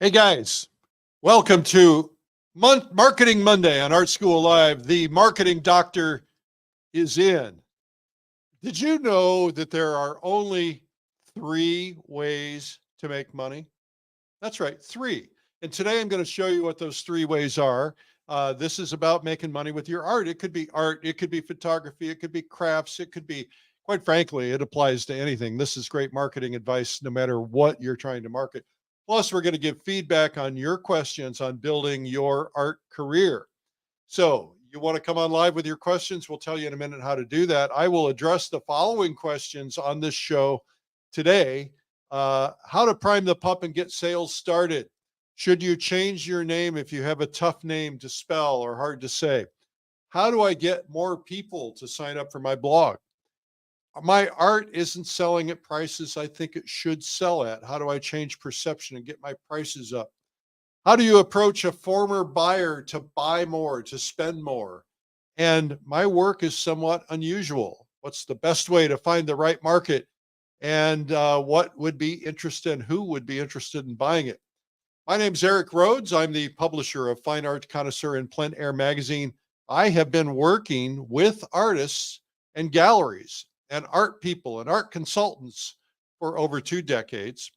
Hey guys, welcome to Marketing Monday on Art School Live. The marketing doctor is in. Did you know that there are only 3 ways to make money? That's right, 3. And today I'm going to show you what those 3 ways are. This is about making money with your art. It could be photography, it could be crafts, it could be, quite frankly, it applies to anything. This is great marketing advice no matter what you're trying to market. Plus, we're going to give feedback on your questions on building your art career. So, you want to come on live with your questions? We'll tell you in a minute how to do that. I will address the following questions on this show today. How to prime the pump and get sales started. Should you change your name if you have a tough name to spell or hard to say? How do I get more people to sign up for my blog? My art isn't selling at prices I think it should sell at. How do I change perception and get my prices up? How do you approach a former buyer to buy more, to spend more? And my work is somewhat unusual. What's the best way to find the right market? And what would be interested and who would be interested in buying it? My name's Eric Rhodes. I'm the publisher of Fine Art Connoisseur and Plein Air magazine. I have been working with artists and galleries and art people and art consultants for over 2 decades.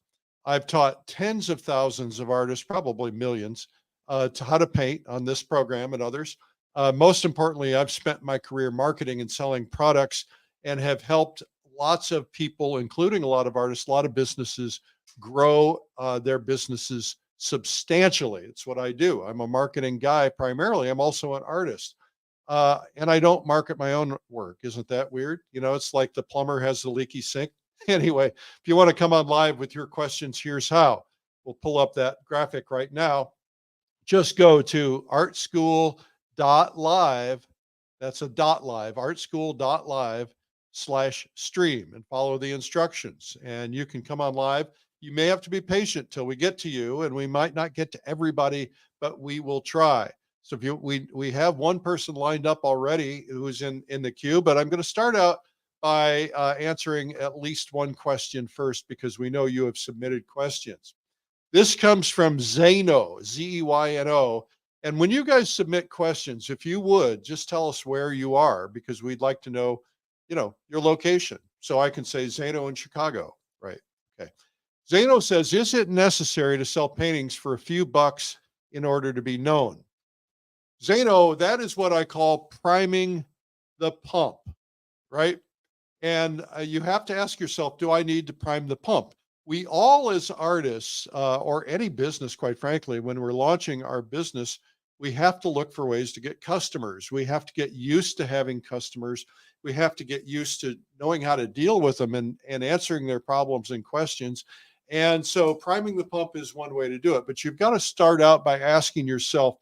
I've taught tens of thousands of artists, probably millions, to how to paint on this program and others. Most importantly, I've spent my career marketing and selling products and have helped lots of people, including a lot of artists, a lot of businesses, grow their businesses substantially. It's what I do. I'm a marketing guy primarily. I'm also an artist. And I don't market my own work. Isn't that weird? You know, it's like the plumber has the leaky sink. Anyway, if you want to come on live with your questions, here's how. We'll pull up that graphic right now. Just go to artschool.live. That's a .live, artschool.live/stream, and follow the instructions. And you can come on live. You may have to be patient till we get to you, and we might not get to everybody, but we will try. So if we have one person lined up already who's in the queue, but I'm going to start out by answering at least one question first because we know you have submitted questions. This comes from Zeyno, Zeyno. And when you guys submit questions, if you would just tell us where you are, because we'd like to know, your location. So I can say Zeyno in Chicago, right? Okay. Zeyno says, is it necessary to sell paintings for a few bucks in order to be known? Zeyno, that is what I call priming the pump, right? And you have to ask yourself, do I need to prime the pump? We all as artists, or any business, quite frankly, when we're launching our business, we have to look for ways to get customers. We have to get used to having customers. We have to get used to knowing how to deal with them and answering their problems and questions. And so priming the pump is one way to do it. But you've got to start out by asking yourself,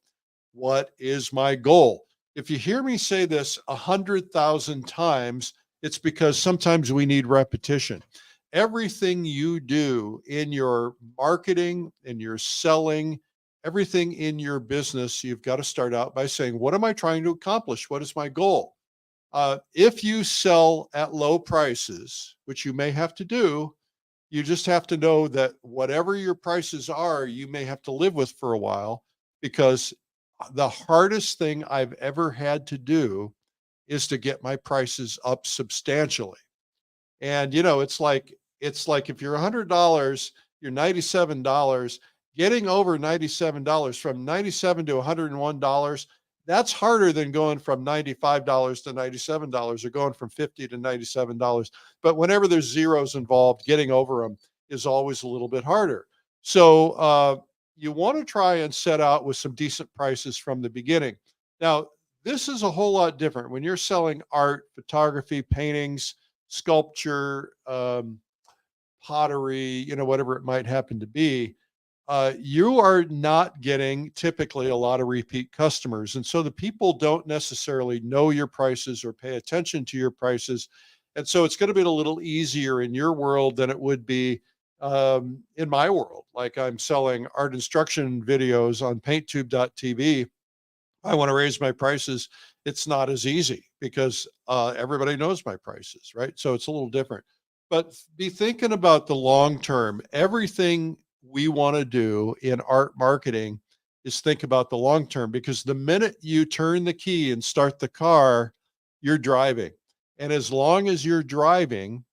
what is my goal? If you hear me say this 100,000 times, it's because sometimes we need repetition. Everything you do in your marketing, in your selling, everything in your business, you've got to start out by saying, what am I trying to accomplish? What is my goal? If you sell at low prices, which you may have to do, you just have to know that whatever your prices are, you may have to live with for a while, because the hardest thing I've ever had to do is to get my prices up substantially. And it's like if you're $100, you're $97, getting over $97, from $97 to $101, that's harder than going from $95 to $97 or going from $50 to $97. But whenever there's zeros involved, getting over them is always a little bit harder. So you want to try and set out with some decent prices from the beginning. Now, this is a whole lot different when you're selling art, photography, paintings, sculpture, pottery, whatever it might happen to be. You are not getting typically a lot of repeat customers. And so the people don't necessarily know your prices or pay attention to your prices. And so it's going to be a little easier in your world than it would be in my world. Like, I'm selling art instruction videos on painttube.tv. I want to raise my prices. It's not as easy because everybody knows my prices, right? So it's a little different. But be thinking about the long term. Everything we want to do in art marketing is think about the long term, because the minute you turn the key and start the car, you're driving. And as long as you're driving,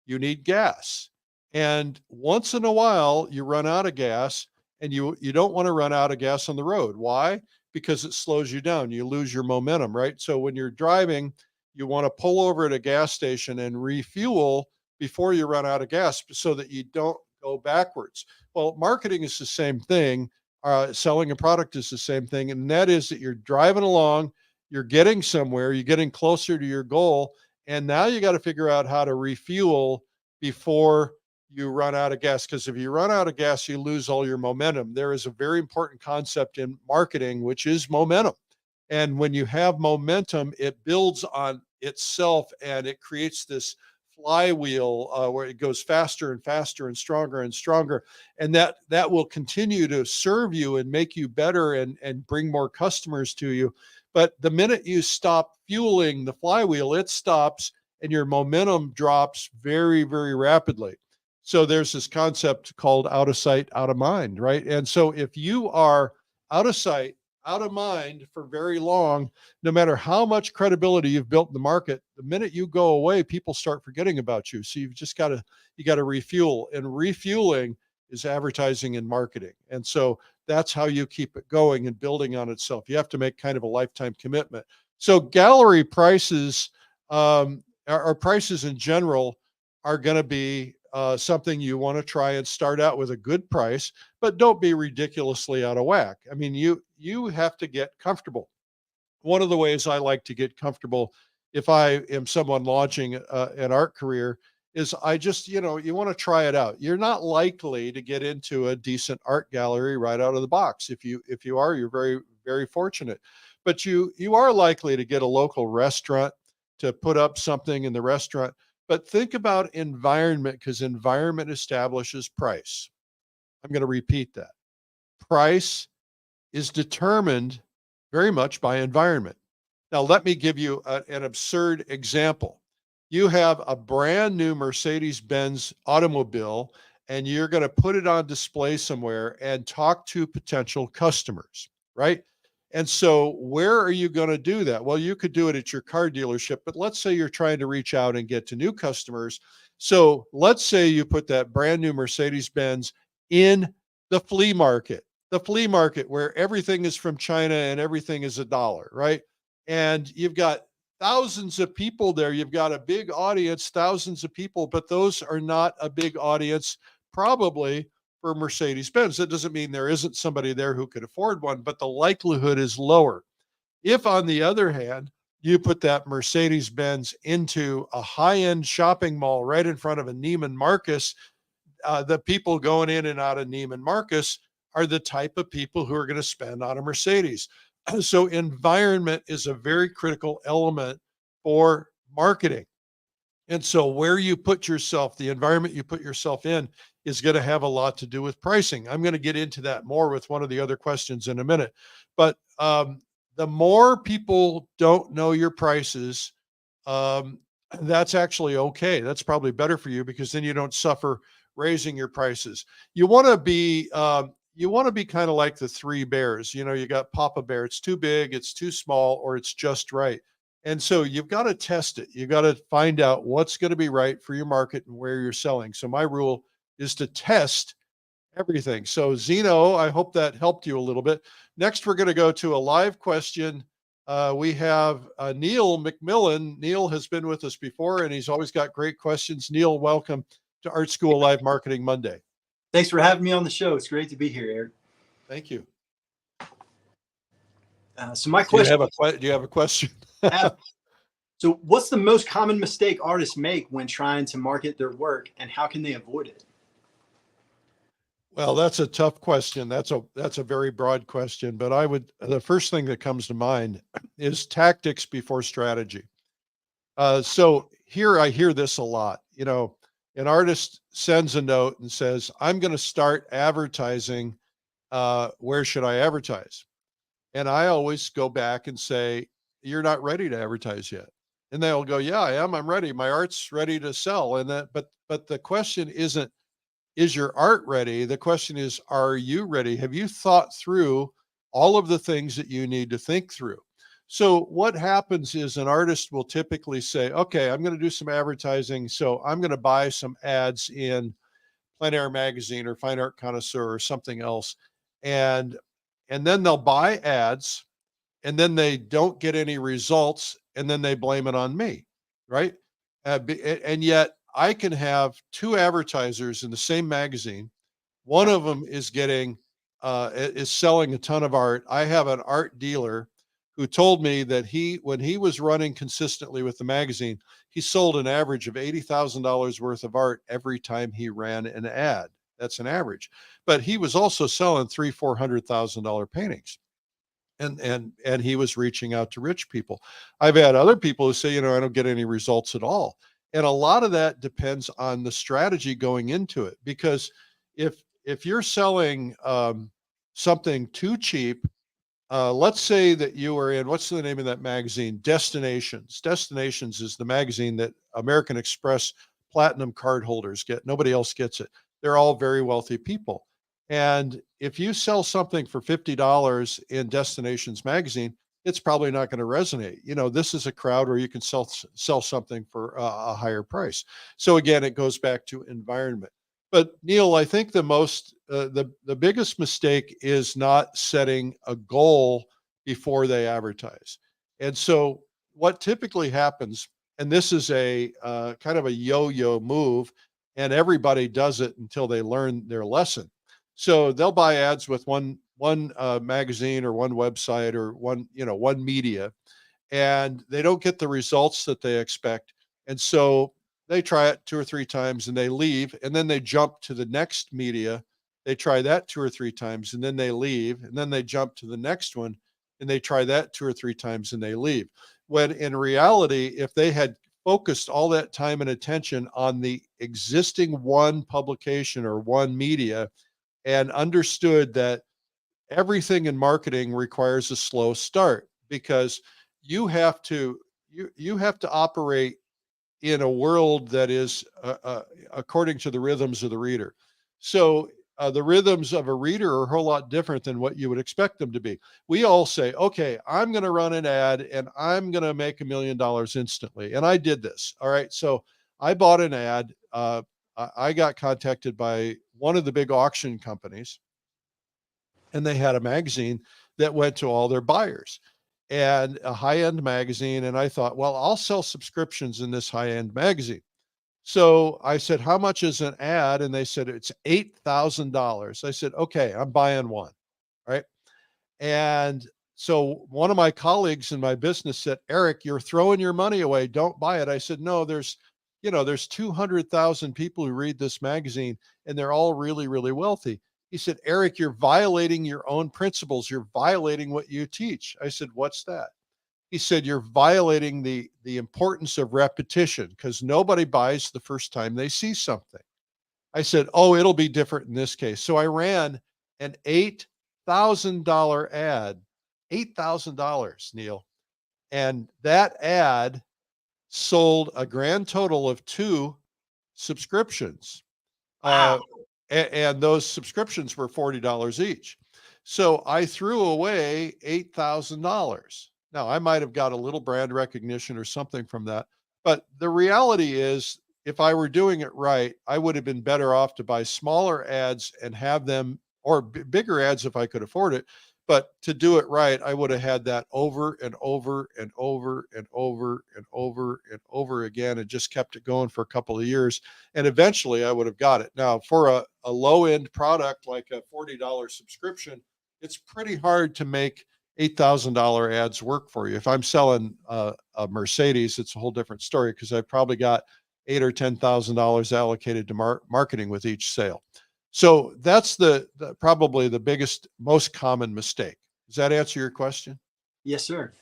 you need gas. And once in a while, you run out of gas, and you don't want to run out of gas on the road. Why? Because it slows you down. You lose your momentum, right? So when you're driving, you want to pull over at a gas station and refuel before you run out of gas so that you don't go backwards. Well, marketing is the same thing. Selling a product is the same thing. And that is that you're driving along, you're getting somewhere, you're getting closer to your goal. And now you got to figure out how to refuel before you run out of gas. Because if you run out of gas, you lose all your momentum. There is a very important concept in marketing, which is momentum. And when you have momentum, it builds on itself and it creates this flywheel where it goes faster and faster and stronger and stronger. And that will continue to serve you and make you better and bring more customers to you. But the minute you stop fueling the flywheel, it stops and your momentum drops very, very rapidly. So there's this concept called out of sight, out of mind, right? And so if you are out of sight, out of mind for very long, no matter how much credibility you've built in the market, the minute you go away, people start forgetting about you. So you've just got to refuel, and refueling is advertising and marketing. And so that's how you keep it going and building on itself. You have to make kind of a lifetime commitment. So gallery prices, our prices in general are going to be something you want to try and start out with a good price, but don't be ridiculously out of whack. I mean, you have to get comfortable. One of the ways I like to get comfortable if I am someone launching an art career is I just, you want to try it out. You're not likely to get into a decent art gallery right out of the box. If you are, you're very, very fortunate. But you are likely to get a local restaurant to put up something in the restaurant. But think about environment, because environment establishes price. I'm going to repeat that. Price is determined very much by environment. Now, let me give you an absurd example. You have a brand new Mercedes-Benz automobile, and you're going to put it on display somewhere and talk to potential customers, right? And so where are you going to do that? Well, you could do it at your car dealership, but let's say you're trying to reach out and get to new customers. So let's say you put that brand new Mercedes-Benz in the flea market where everything is from China and everything is $1, right? And you've got thousands of people there. You've got a big audience, thousands of people, but those are not a big audience probably for Mercedes-Benz. That doesn't mean there isn't somebody there who could afford one, but the likelihood is lower. If, on the other hand, you put that Mercedes-Benz into a high-end shopping mall right in front of a Neiman Marcus, the people going in and out of Neiman Marcus are the type of people who are going to spend on a Mercedes. So environment is a very critical element for marketing. And so where you put yourself, the environment you put yourself in, is going to have a lot to do with pricing. I'm going to get into that more with one of the other questions in a minute. But the more people don't know your prices, that's actually okay. That's probably better for you, because then you don't suffer raising your prices. You want to be kind of like the three bears. You got Papa Bear. It's too big, it's too small, or it's just right. And so you've got to test it. You got to find out what's going to be right for your market and where you're selling. So my rule is to test everything. So Zeno, I hope that helped you a little bit. Next, we're going to go to a live question. We have Neil McMillan. Neil has been with us before, and he's always got great questions. Neil, welcome to Art School Live Marketing Monday. Thanks for having me on the show. It's great to be here, Eric. Thank you. So my question. Do you have a question? So what's the most common mistake artists make when trying to market their work, and how can they avoid it? Well, that's a tough question. That's a very broad question, but the first thing that comes to mind is tactics before strategy. So here I hear this a lot. An artist sends a note and says, I'm going to start advertising. Where should I advertise? And I always go back and say, you're not ready to advertise yet. And they'll go, yeah, I am. I'm ready. My art's ready to sell. And but the question isn't, is your art ready? The question is, are you ready? Have you thought through all of the things that you need to think through? So what happens is an artist will typically say, okay, I'm going to do some advertising. So I'm going to buy some ads in Plein Air Magazine or Fine Art Connoisseur or something else. And then they'll buy ads, and then they don't get any results, and then they blame it on me, right? And yet I can have two advertisers in the same magazine. One of them is getting is selling a ton of art. I have an art dealer who told me that when he was running consistently with the magazine, he sold an average of $80,000 worth of art every time he ran an ad. That's an average. But he was also selling $300,000-$400,000 paintings. And he was reaching out to rich people. I've had other people who say, I don't get any results at all. And a lot of that depends on the strategy going into it. Because if you're selling something too cheap, let's say that you are in, what's the name of that magazine? Destinations. Destinations is the magazine that American Express Platinum card holders get. Nobody else gets it. They're all very wealthy people. And if you sell something for $50 in Destinations magazine, it's probably not going to resonate. This is a crowd where you can sell something for a higher price. So again, it goes back to environment. But Neil, I think the biggest mistake is not setting a goal before they advertise. And so what typically happens, and this is a kind of a yo-yo move, and everybody does it until they learn their lesson. So they'll buy ads with one magazine or one website or one media, and they don't get the results that they expect. And so they try it 2 or 3 times and they leave, and then they jump to the next media. They try that 2 or 3 times and then they leave, and then they jump to the next one and they try that 2 or 3 times and they leave. When in reality, if they had focused all that time and attention on the existing one publication or one media and understood that everything in marketing requires a slow start, because you have to operate in a world that is according to the rhythms of the reader. So the rhythms of a reader are a whole lot different than what you would expect them to be. We all say, okay, I'm going to run an ad and I'm going to make $1 million instantly. And I did this. All right. So I bought an ad. I got contacted by one of the big auction companies, and they had a magazine that went to all their buyers, and a high-end magazine. And I thought, well, I'll sell subscriptions in this high-end magazine. So I said, how much is an ad? And they said, it's $8,000. I said, okay, I'm buying one. Right. And so one of my colleagues in my business said, Eric, you're throwing your money away. Don't buy it. I said, no, there's 200,000 people who read this magazine, and they're all really, really wealthy. He said, Eric, you're violating your own principles. You're violating what you teach. I said, what's that? He said, you're violating the importance of repetition, because nobody buys the first time they see something. I said, oh, it'll be different in this case. So I ran an $8,000 ad, $8,000, Neil. And that ad sold a grand total of 2 subscriptions. Wow. And those subscriptions were $40 each. So I threw away $8,000. Now, I might have got a little brand recognition or something from that. But the reality is, if I were doing it right, I would have been better off to buy smaller ads and have them, or bigger ads if I could afford it. But to do it right, I would have had that over and over and over and over and over and over again, and just kept it going for a couple of years. And eventually I would have got it. Now, for a low end product like a $40 subscription, it's pretty hard to make $8,000 ads work for you. If I'm selling a Mercedes, it's a whole different story, because I probably got $8,000 or $10,000 allocated to marketing with each sale. So that's probably the biggest, most common mistake. Does that answer your question? Yes, sir.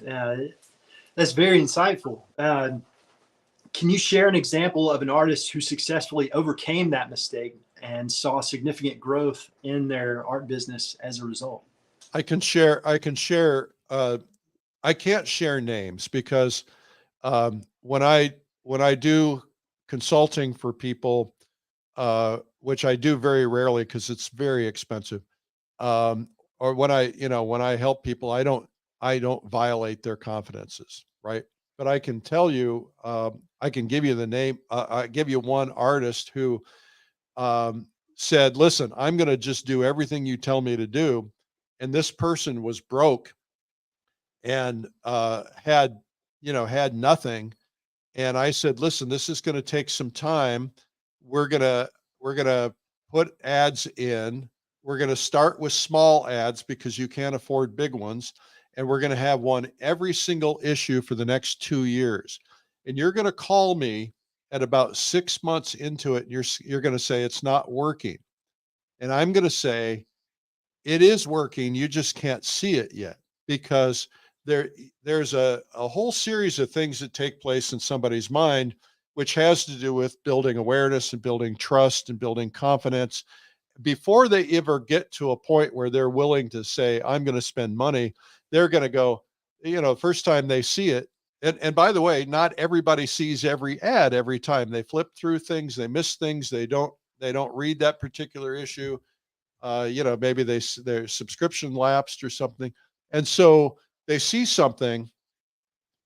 That's very insightful. Can you share an example of an artist who successfully overcame that mistake and saw significant growth in their art business as a result? I can share. I can't share names, because when I do consulting for people, which I do very rarely because it's very expensive. Or when when I help people, I don't violate their confidences, right? But I can tell you, I can give you the name. I give you one artist who said, "Listen, I'm going to just do everything you tell me to do," and this person was broke and had had nothing. And I said, "Listen, this is going to take some time. We're gonna we're gonna put ads in. We're gonna start with small ads because you can't afford big ones, and we're gonna have one every single issue for the next 2 years. And you're gonna call me at about 6 months into it, and you're gonna say it's not working, and I'm gonna say it is working. You just can't see it yet because there's a whole series of things that take place in somebody's mind, which has to do with building awareness and building trust and building confidence. Before they ever get to a point where they're willing to say, I'm going to spend money, they're going to go, first time they see it. And by the way, not everybody sees every ad every time. They flip through things, they miss things, they don't read that particular issue. Maybe their subscription lapsed or something. And so they see something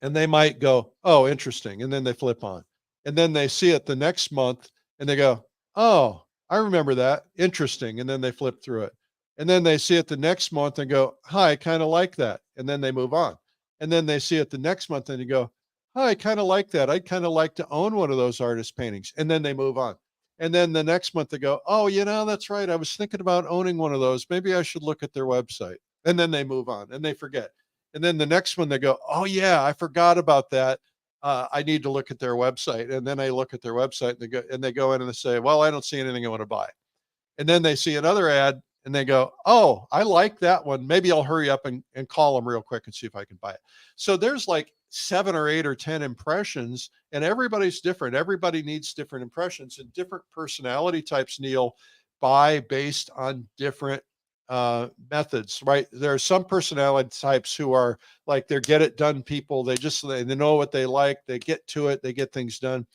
and they might go, "Oh, interesting." And then they flip on. And then they see it the next month and they go, "Oh, I remember that. Interesting." And then they flip through it. And then they see it the next month and go, "Hi, I kind of like that." And then they move on. And then they see it the next month and you go, "Hi, I kind of like that. I'd kind of like to own one of those artist paintings." And then they move on. And then the next month they go, "Oh, that's right. I was thinking about owning one of those. Maybe I should look at their website." And then they move on and they forget. And then the next one they go, "Oh yeah, I forgot about that. I need to look at their website." And then they look at their website and they go in and they say, "Well, I don't see anything I want to buy." And then they see another ad and they go, "Oh, I like that one. Maybe I'll hurry up and call them real quick and see if I can buy it." So there's like 7 or 8 or 10 impressions, and everybody's different. Everybody needs different impressions, and different personality types, Neil, buy based on different methods, right? There are some personality types who are like they're get it done people. They know what they like, they get to it, they get things done.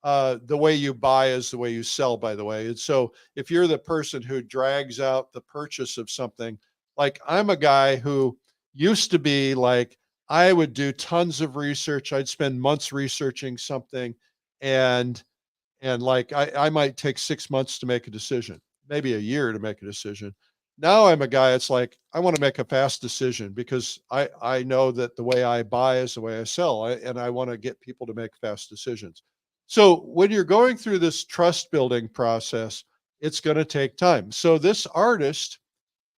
The way you buy is the way you sell, by the way. And so if you're the person who drags out the purchase of something, like I'm a guy who used to be like, I would do tons of research. I'd spend months researching something and like I might take 6 months to make a decision, maybe a year to make a decision. Now I'm a guy, it's like I want to make a fast decision because I know that the way I buy is the way I sell. And I want to get people to make fast decisions. So when you're going through this trust building process, it's going to take time. So this artist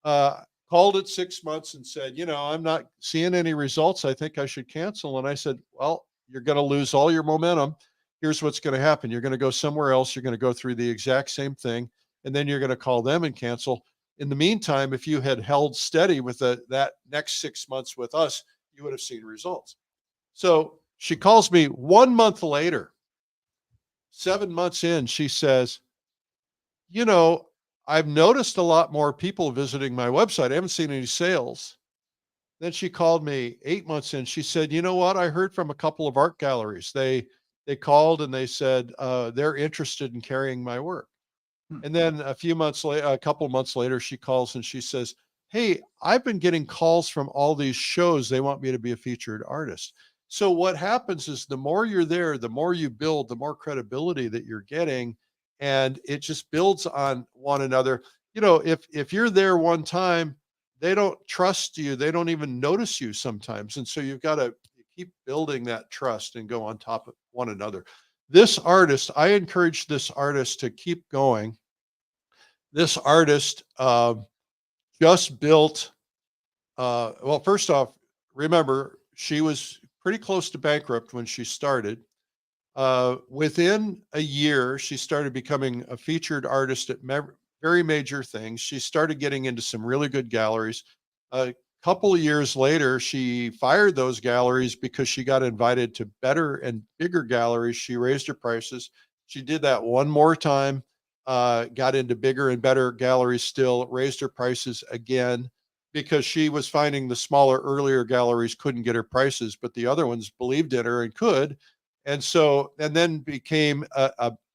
uh, called it 6 months and said, "I'm not seeing any results. I think I should cancel." And I said, "Well, you're going to lose all your momentum. Here's what's going to happen. You're going to go somewhere else. You're going to go through the exact same thing. And then you're going to call them and cancel. In the meantime, if you had held steady with that next 6 months with us, you would have seen results." So she calls me 1 month later, 7 months in, she says, you know, "I've noticed a lot more people visiting my website. I haven't seen any sales." Then she called me 8 months in. She said, "You know what? I heard from a couple of art galleries. They called and they said they're interested in carrying my work." Hmm. And then a couple of months later, she calls and she says, "Hey, I've been getting calls from all these shows. They want me to be a featured artist." So what happens is the more you're there, the more you build, the more credibility that you're getting, and it just builds on one another. If you're there one time, they don't trust you. They don't even notice you sometimes. And so you've got to keep building that trust and go on top of one another. This artist, I encourage this artist to keep going. This artist just built, well, first off, remember, she was pretty close to bankrupt when she started. Within a year, she started becoming a featured artist at very major things. She started getting into some really good galleries. A couple of years later, she fired those galleries because she got invited to better and bigger galleries. She raised her prices. She did that one more time, got into bigger and better galleries still, raised her prices again because she was finding the smaller, earlier galleries couldn't get her prices, but the other ones believed in her and could. And then became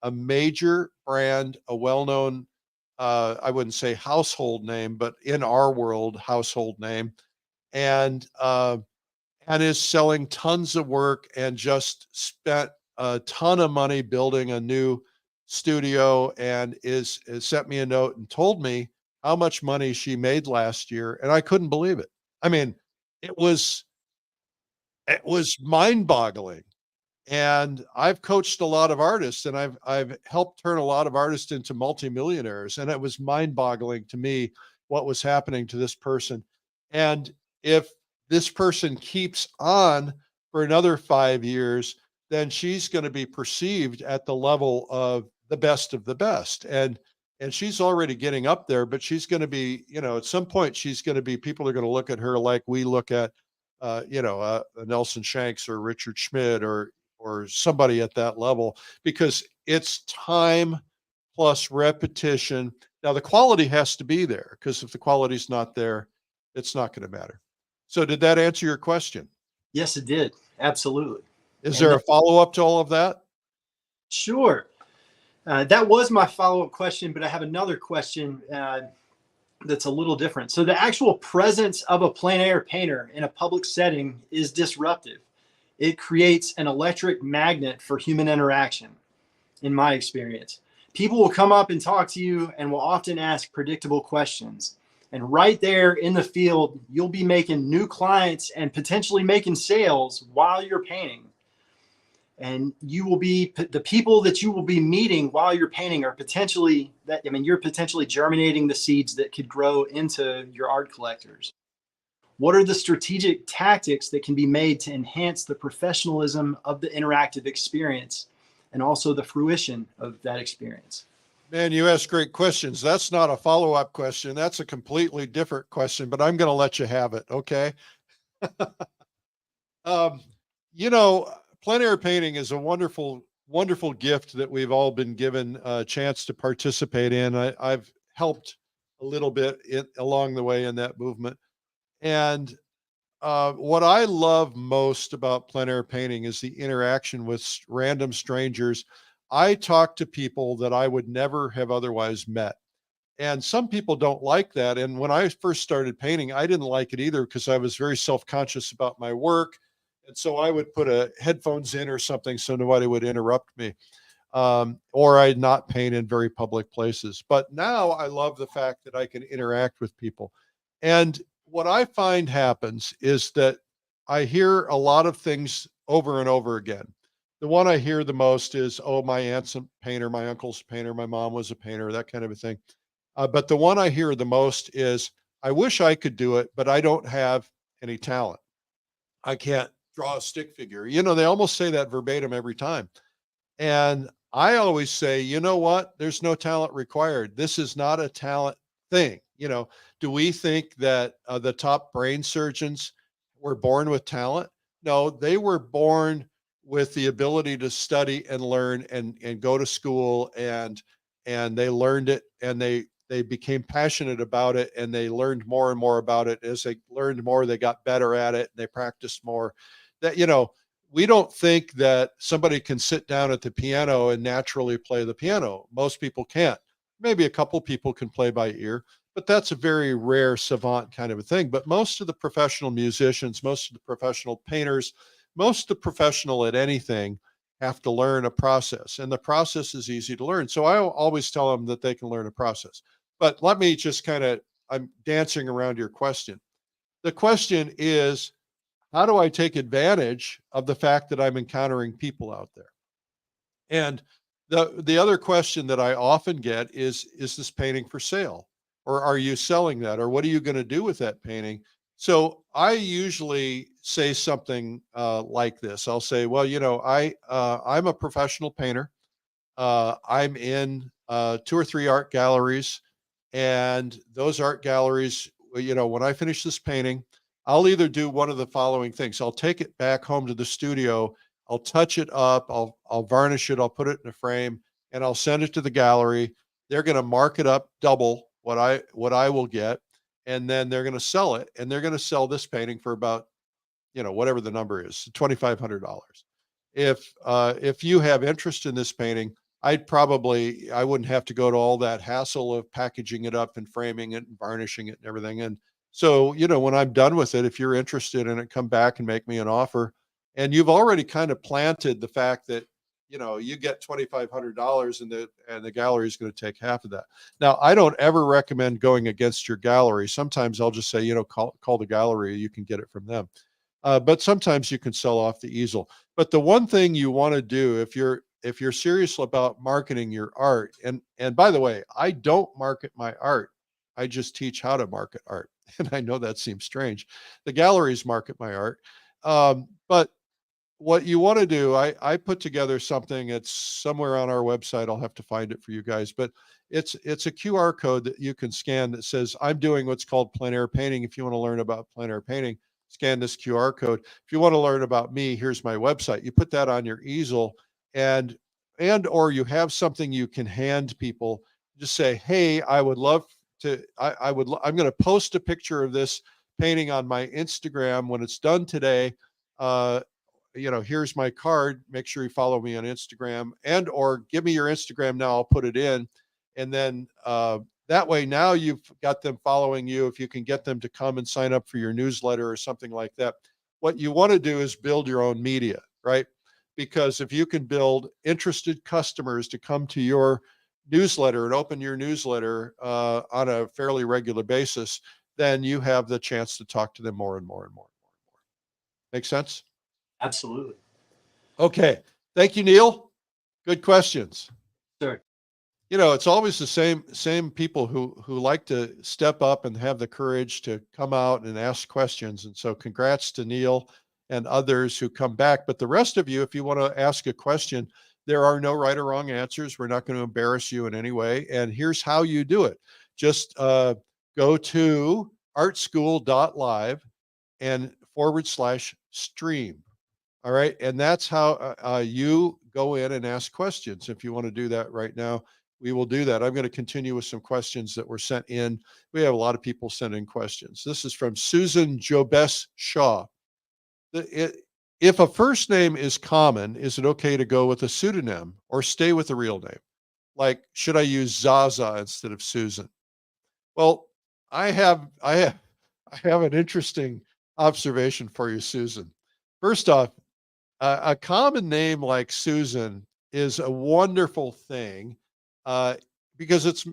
a major brand, a well-known, I wouldn't say household name, but in our world, household name, and is selling tons of work and just spent a ton of money building a new studio, and is sent me a note and told me how much money she made last year, and I couldn't believe it. I mean, it was mind-boggling. And I've coached a lot of artists, and I've helped turn a lot of artists into multimillionaires, and it was mind-boggling to me what was happening to this person. And if this person keeps on for another 5 years, then she's going to be perceived at the level of the best. And she's already getting up there, but she's going to be, at some point she's going to be, people are going to look at her like we look at Nelson Shanks or Richard Schmidt or somebody at that level, because it's time plus repetition. Now the quality has to be there, because if the quality's not there, it's not going to matter. So did that answer your question? Yes, it did. Absolutely. Is there a follow-up to all of that? Sure. That was my follow-up question, but I have another question that's a little different. So the actual presence of a plein air painter in a public setting is disruptive. It creates an electric magnet for human interaction, in my experience. People will come up and talk to you and will often ask predictable questions. And right there in the field, you'll be making new clients and potentially making sales while you're painting. And you will be, the people that you will be meeting while you're painting are potentially, you're potentially germinating the seeds that could grow into your art collectors. What are the strategic tactics that can be made to enhance the professionalism of the interactive experience and also the fruition of that experience? Man, you ask great questions. That's not a follow-up question. That's a completely different question, but I'm going to let you have it. Okay. Plein air painting is a wonderful, wonderful gift that we've all been given a chance to participate in. I've helped a little bit along the way in that movement. And what I love most about plein air painting is the interaction with random strangers. I talk to people that I would never have otherwise met. And some people don't like that. And when I first started painting, I didn't like it either, because I was very self-conscious about my work. And so I would put headphones in or something so nobody would interrupt me. Or I'd not paint in very public places. But now I love the fact that I can interact with people. And what I find happens is that I hear a lot of things over and over again. The one I hear the most is, oh, my aunt's a painter, my uncle's a painter, my mom was a painter, that kind of a thing. But the one I hear the most is, I wish I could do it, but I don't have any talent. I can't draw a stick figure. They almost say that verbatim every time. And I always say, you know what? There's no talent required. This is not a talent thing. Do we think that the top brain surgeons were born with talent? No, they were born with the ability to study and learn and go to school, and they learned it, and they became passionate about it, and they learned more and more about it. As they learned more, they got better at it, and they practiced more. That, we don't think that somebody can sit down at the piano and naturally play the piano. Most people can't. Maybe a couple people can play by ear, but that's a very rare savant kind of a thing. But most of the professional musicians, most of the professional painters, most of the professional at anything have to learn a process, and the process is easy to learn. So I always tell them that they can learn a process. But let me just I'm dancing around your question. The question is, how do I take advantage of the fact that I'm encountering people out there? And the other question that I often get is this painting for sale? Or are you selling that? Or what are you going to do with that painting? So I usually say something like this. I'll say, well, I'm a professional painter. I'm in 2 or 3 art galleries, and those art galleries, when I finish this painting, I'll either do one of the following things. I'll take it back home to the studio. I'll touch it up. I'll varnish it. I'll put it in a frame, and I'll send it to the gallery. They're going to mark it up double what I will get, and then they're going to sell it. And they're going to sell this painting for about, whatever the number is, $2,500. If you have interest in this painting, I wouldn't have to go to all that hassle of packaging it up and framing it and varnishing it and everything. And so, when I'm done with it, if you're interested in it, come back and make me an offer. And you've already kind of planted the fact that, you get $2,500 and the gallery is going to take half of that. Now, I don't ever recommend going against your gallery. Sometimes I'll just say, call the gallery, you can get it from them. But sometimes you can sell off the easel. But the one thing you want to do if you're serious about marketing your art, and by the way, I don't market my art. I just teach how to market art. And I know that seems strange. The galleries market my art. But what you want to do, I put together something. It's somewhere on our website. I'll have to find it for you guys, but it's a QR code that you can scan that says, I'm doing what's called plein air painting. If you want to learn about plein air painting, scan this QR code. If you want to learn about me, here's my website. You put that on your easel, and or you have something you can hand people. Just say, hey, I would love to, I'm going to post a picture of this painting on my Instagram when it's done today. Here's my card. Make sure you follow me on Instagram, and or give me your Instagram now. I'll put it in. And then that way, now you've got them following you. If you can get them to come and sign up for your newsletter or something like that. What you want to do is build your own media, right? Because if you can build interested customers to come to your newsletter and open your newsletter on a fairly regular basis, then you have the chance to talk to them more and more and more and more and more. Make sense? Absolutely. Okay. Thank you, Neil. Good questions. Sure. It's always the same people who like to step up and have the courage to come out and ask questions. And so congrats to Neil and others who come back. But the rest of you, if you want to ask a question, there are no right or wrong answers. We're not going to embarrass you in any way. And here's how you do it. Just go to artschool.live and /stream. All right. And that's how you go in and ask questions. If you want to do that right now, we will do that. I'm going to continue with some questions that were sent in. We have a lot of people send in questions. This is from Susan 𝗕𝗂𝘆𝗆. If a first name is common, is it okay to go with a pseudonym or stay with the real name? Like, should I use Zaza instead of Susan? Well, I have an interesting observation for you, Susan. First off, a common name like Susan is a wonderful thing because it's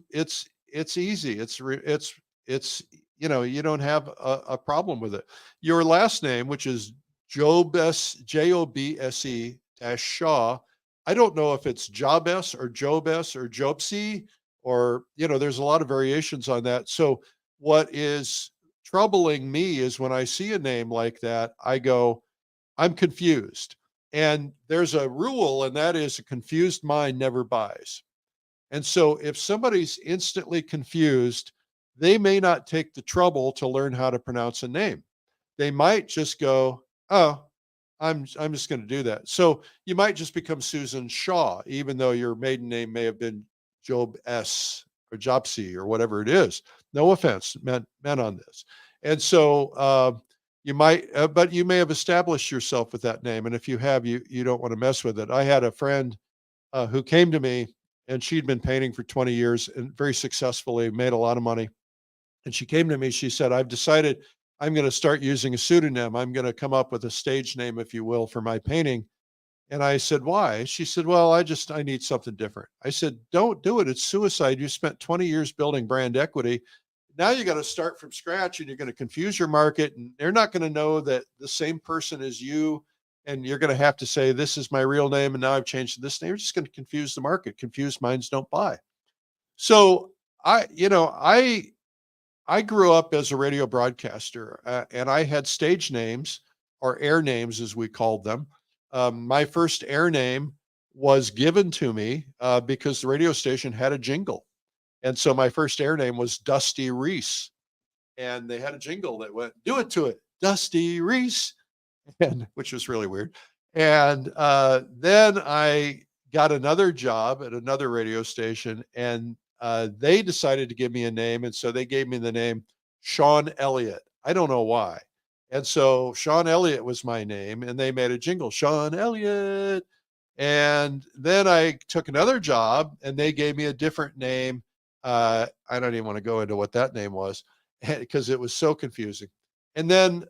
easy. It's you don't have a problem with it. Your last name, which is 𝗕𝗂𝘆𝗆. I don't know if it's Jabes or Jobes or Jobsi, or there's a lot of variations on that. So what is troubling me is when I see a name like that, I go, I'm confused. And there's a rule, and that is a confused mind never buys. And so if somebody's instantly confused, they may not take the trouble to learn how to pronounce a name. They might just go, oh, I'm just going to do that. So you might just become Susan Shaw, even though your maiden name may have been Job S or Jopsy or whatever it is. No offense meant on this. And so you might, but you may have established yourself with that name. And if you have, you don't want to mess with it. I had a friend who came to me, and she'd been painting for 20 years and very successfully, made a lot of money. And she came to me, she said, I've decided I'm going to start using a pseudonym. I'm going to come up with a stage name, if you will, for my painting. And I said, why? She said, well, I need something different. I said, don't do it. It's suicide. You spent 20 years building brand equity. Now you got to start from scratch, and you're going to confuse your market, and they're not going to know that the same person is you. And you're going to have to say, this is my real name, and now I've changed this name. You're just going to confuse the market. Confused minds don't buy. So I grew up as a radio broadcaster, and I had stage names, or air names as we called them. My first air name was given to me because the radio station had a jingle. And so my first air name was Dusty Reese. And they had a jingle that went, do it to it, Dusty Reese, which was really weird. And then I got another job at another radio station, and they decided to give me a name. And so they gave me the name Sean Elliott. I don't know why. And so Sean Elliott was my name, and they made a jingle, Sean Elliott. And then I took another job and they gave me a different name. I don't even want to go into what that name was because it was so confusing. And then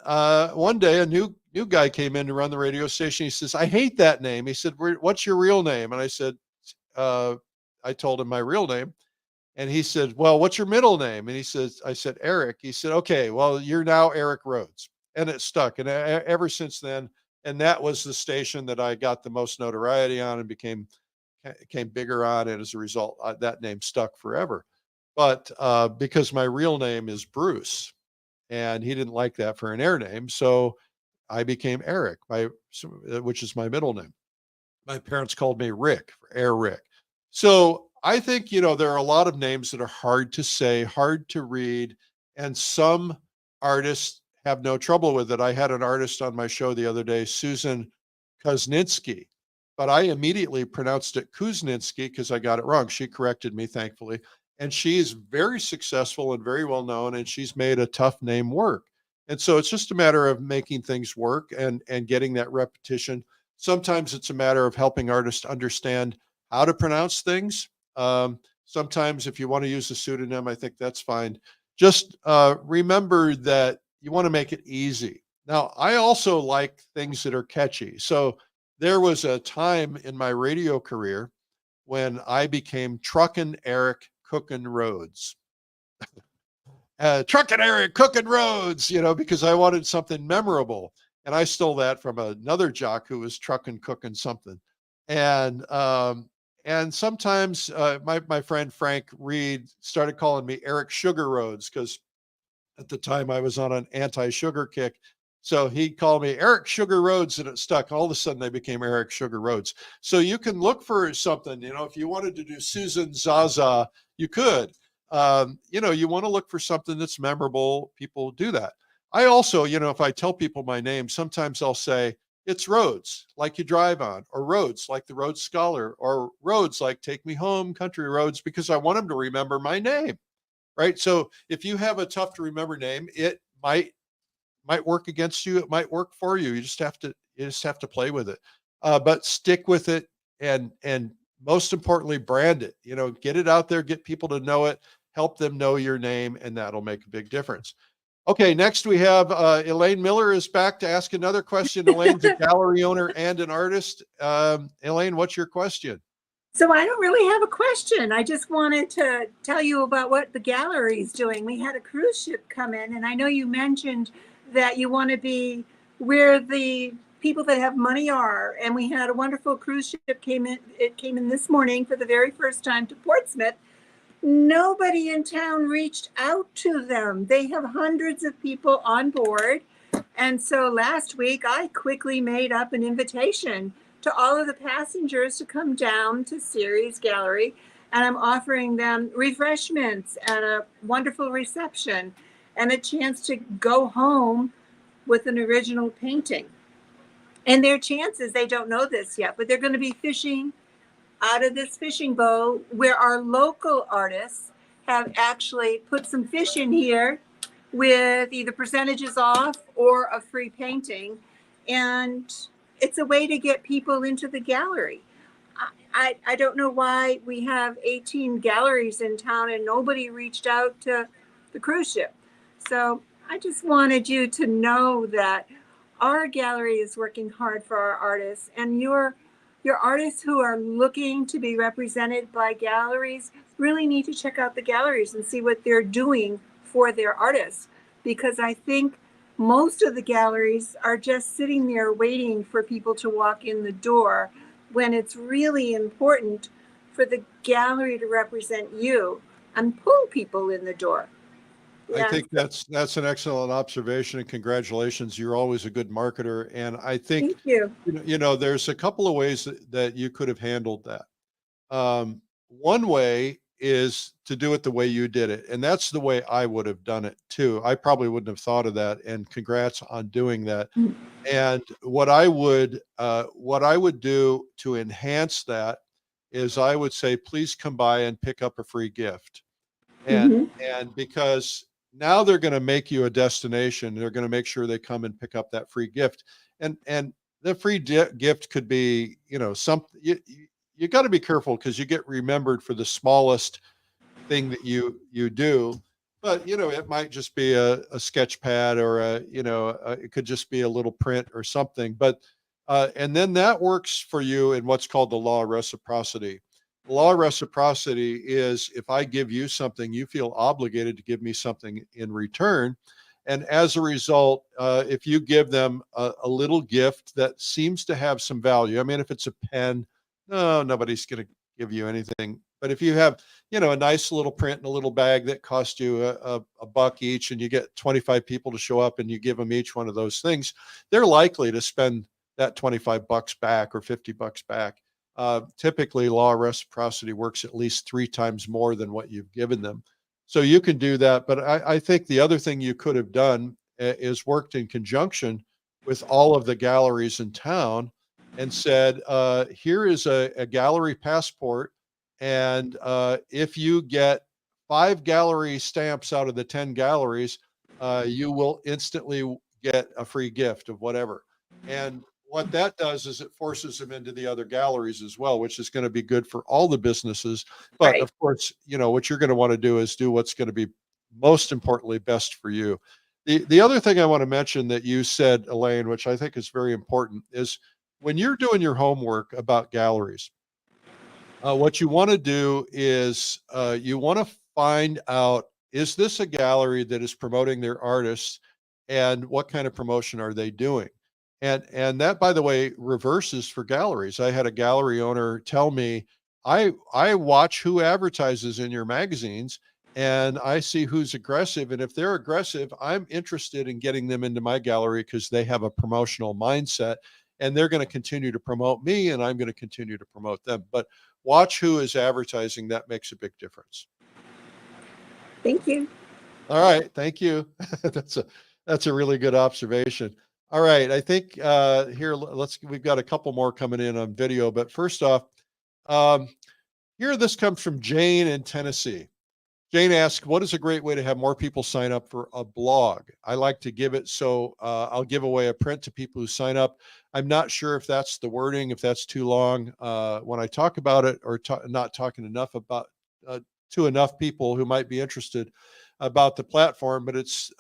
one day a new guy came in to run the radio station. He says, I hate that name. He said, what's your real name? And I said, I told him my real name. And he said, well, what's your middle name? And he says, I said, Eric. He said, okay, well, you're now Eric Rhodes. And it stuck. And ever since then, and that was the station that I got the most notoriety on and became bigger on. And as a result, that name stuck forever. But because my real name is Bruce, and he didn't like that for an air name, so I became Eric, which is my middle name. My parents called me Rick, for Air Rick. So I think, there are a lot of names that are hard to say, hard to read, and some artists have no trouble with it. I had an artist on my show the other day, Susan Kuzninski, but I immediately pronounced it Kuzninski because I got it wrong. She corrected me, thankfully. And she is very successful and very well known, and she's made a tough name work. And so it's just a matter of making things work and getting that repetition. Sometimes it's a matter of helping artists understand how to pronounce things. Sometimes if you want to use a pseudonym, I think that's fine. Just remember that you want to make it easy. Now, I also like things that are catchy. So there was a time in my radio career when I became Truckin' Eric Cookin' Rhodes. Truckin' Eric Cookin' Rhodes, because I wanted something memorable. And I stole that from another jock who was trucking, cooking something. And sometimes my friend Frank Reed started calling me Eric Sugar Rhodes because at the time I was on an anti-sugar kick. So he called me Eric Sugar Rhodes, and it stuck. All of a sudden I became Eric Sugar Rhodes. So you can look for something, if you wanted to do Susan Zaza, you could. You want to look for something that's memorable. People do that. I also, if I tell people my name, sometimes I'll say it's Rhodes, like you drive on, or Rhodes, like the Rhodes Scholar, or Rhodes, like Take Me Home, Country Roads, because I want them to remember my name, right? So if you have a tough to remember name, it might work against you. It might work for you. You just have to play with it, but stick with it, and most importantly, brand it. Get it out there, get people to know it, help them know your name, and that'll make a big difference. Okay, next we have Elaine Miller is back to ask another question. Elaine's a gallery owner and an artist. Elaine, what's your question? So I don't really have a question. I just wanted to tell you about what the gallery is doing. We had a cruise ship come in, and I know you mentioned that you want to be where the people that have money are. And we had a wonderful cruise ship came in. It came in this morning for the very first time to Portsmouth. Nobody in town reached out to them. They have hundreds of people on board. And so last week, I quickly made up an invitation to all of the passengers to come down to Ceres Gallery. And I'm offering them refreshments and a wonderful reception and a chance to go home with an original painting. And their chances, they don't know this yet, but they're going to be fishing out of this fishing boat where our local artists have actually put some fish in here with either percentages off or a free painting. And it's a way to get people into the gallery. I don't know why we have 18 galleries in town and nobody reached out to the cruise ship. So I just wanted you to know that our gallery is working hard for our artists, and your artists who are looking to be represented by galleries really need to check out the galleries and see what they're doing for their artists, because I think most of the galleries are just sitting there waiting for people to walk in the door, when it's really important for the gallery to represent you and pull people in the door. I think that's an excellent observation, and congratulations. You're always a good marketer. And I think, Thank you. There's a couple of ways that you could have handled that. One way is to do it the way you did it. And that's the way I would have done it too. I probably wouldn't have thought of that, and congrats on doing that. And what I would do to enhance that is I would say, please come by and pick up a free gift. And because now they're going to make you a destination, they're going to make sure they come and pick up that free gift. And the free gift could be, something you got to be careful because you get remembered for the smallest thing that you do. But it might just be a sketch pad or it could just be a little print or something. But and then that works for you in what's called the law of reciprocity. The law of reciprocity is if I give you something, you feel obligated to give me something in return. And as a result, if you give them a little gift that seems to have some value, I mean, if it's a pen, no, nobody's going to give you anything. But if you have, a nice little print in a little bag that costs you a buck each, and you get 25 people to show up and you give them each one of those things, they're likely to spend that 25 bucks back or 50 bucks back. Typically, law of reciprocity works at least 3 times more than what you've given them. So you can do that. But I think the other thing you could have done is worked in conjunction with all of the galleries in town and said, here is a gallery passport. And if you get 5 gallery stamps out of the 10 galleries, you will instantly get a free gift of whatever. And what that does is it forces them into the other galleries as well, which is going to be good for all the businesses. But Right. of course, what you're going to want to do is do what's going to be most importantly best for you. The other thing I want to mention that you said, Elaine, which I think is very important, is when you're doing your homework about galleries, what you want to do is you want to find out, is this a gallery that is promoting their artists, and what kind of promotion are they doing? And that, by the way, reverses for galleries. I had a gallery owner tell me, I watch who advertises in your magazines, and I see who's aggressive. And if they're aggressive, I'm interested in getting them into my gallery because they have a promotional mindset, and they're going to continue to promote me, and I'm going to continue to promote them. But watch who is advertising. That makes a big difference. Thank you. All right. Thank you. That's a really good observation. All right. I think here, we've got a couple more coming in on video, but first off, this comes from Jane in Tennessee. Jane asks, what is a great way to have more people sign up for a blog? I like to give it, so I'll give away a print to people who sign up. I'm not sure if that's the wording, if that's too long when I talk about it, or not talking enough about to enough people who might be interested about the platform. But it's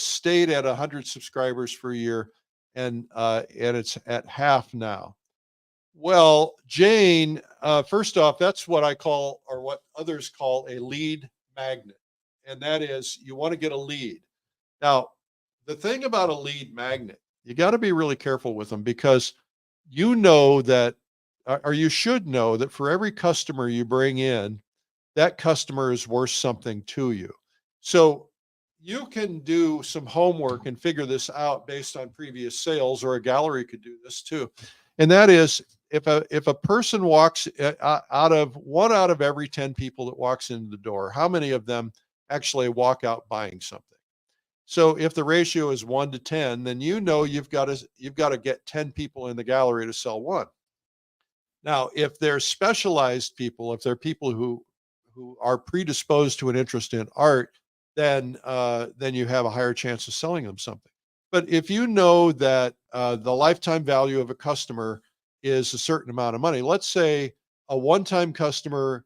stayed at 100 subscribers for a year, and it's at half now. Well, Jane, first off, that's what I call, or what others call, a lead magnet. And that is, you want to get a lead. Now, the thing about a lead magnet, you got to be really careful with them, because you know that, or you should know that for every customer you bring in, that customer is worth something to you. So you can do some homework and figure this out based on previous sales, or a gallery could do this too. And that is, if a person walks out of every 10 people that walks into the door, how many of them actually walk out buying something? So if the ratio is 1 to 10, then you've got to get 10 people in the gallery to sell one. Now, if they're specialized people, if they're people who are predisposed to an interest in art, then you have a higher chance of selling them something. But if you know that the lifetime value of a customer is a certain amount of money, let's say a one-time customer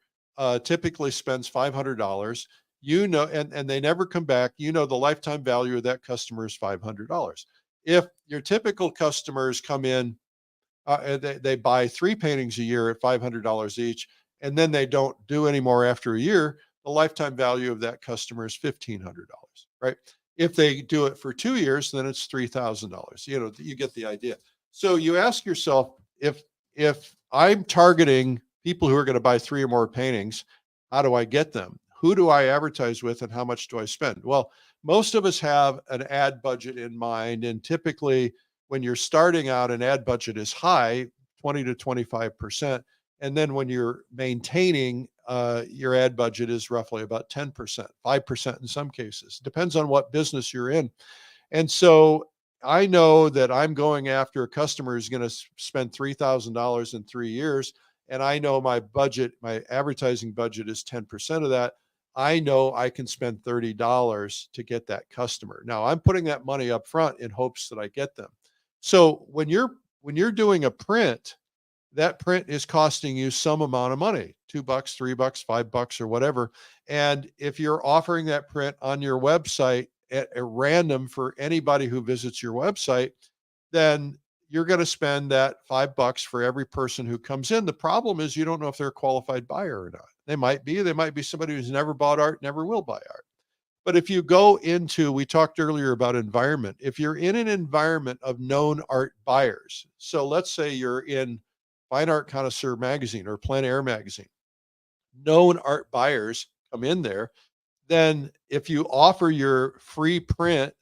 typically spends $500, and they never come back, the lifetime value of that customer is $500. If your typical customers come in, they buy 3 paintings a year at $500 each, and then they don't do any more after a year, the lifetime value of that customer is $1,500, right? If they do it for 2 years, then it's $3,000. You get the idea. So you ask yourself, if I'm targeting people who are going to buy 3 or more paintings, how do I get them? Who do I advertise with, and how much do I spend? Well, most of us have an ad budget in mind, and typically when you're starting out, an ad budget is high, 20 to 25%. And then when you're maintaining, your ad budget is roughly about 10%, 5% in some cases. Depends on what business you're in. And so I know that I'm going after a customer who's going to spend $3,000 in 3 years. And I know my advertising budget is 10% of that. I know I can spend $30 to get that customer. Now, I'm putting that money up front in hopes that I get them. So when you're doing a print, that print is costing you some amount of money, $2, $3, $5 or whatever. And if you're offering that print on your website at random for anybody who visits your website, then you're going to spend that $5 for every person who comes in. The problem is you don't know if they're a qualified buyer or not. They might be somebody who's never bought art, never will buy art. But if you go into, we talked earlier about environment. If you're in an environment of known art buyers, so let's say you're in Fine Art Connoisseur magazine or Plein Air magazine, known art buyers come in there, then if you offer your free print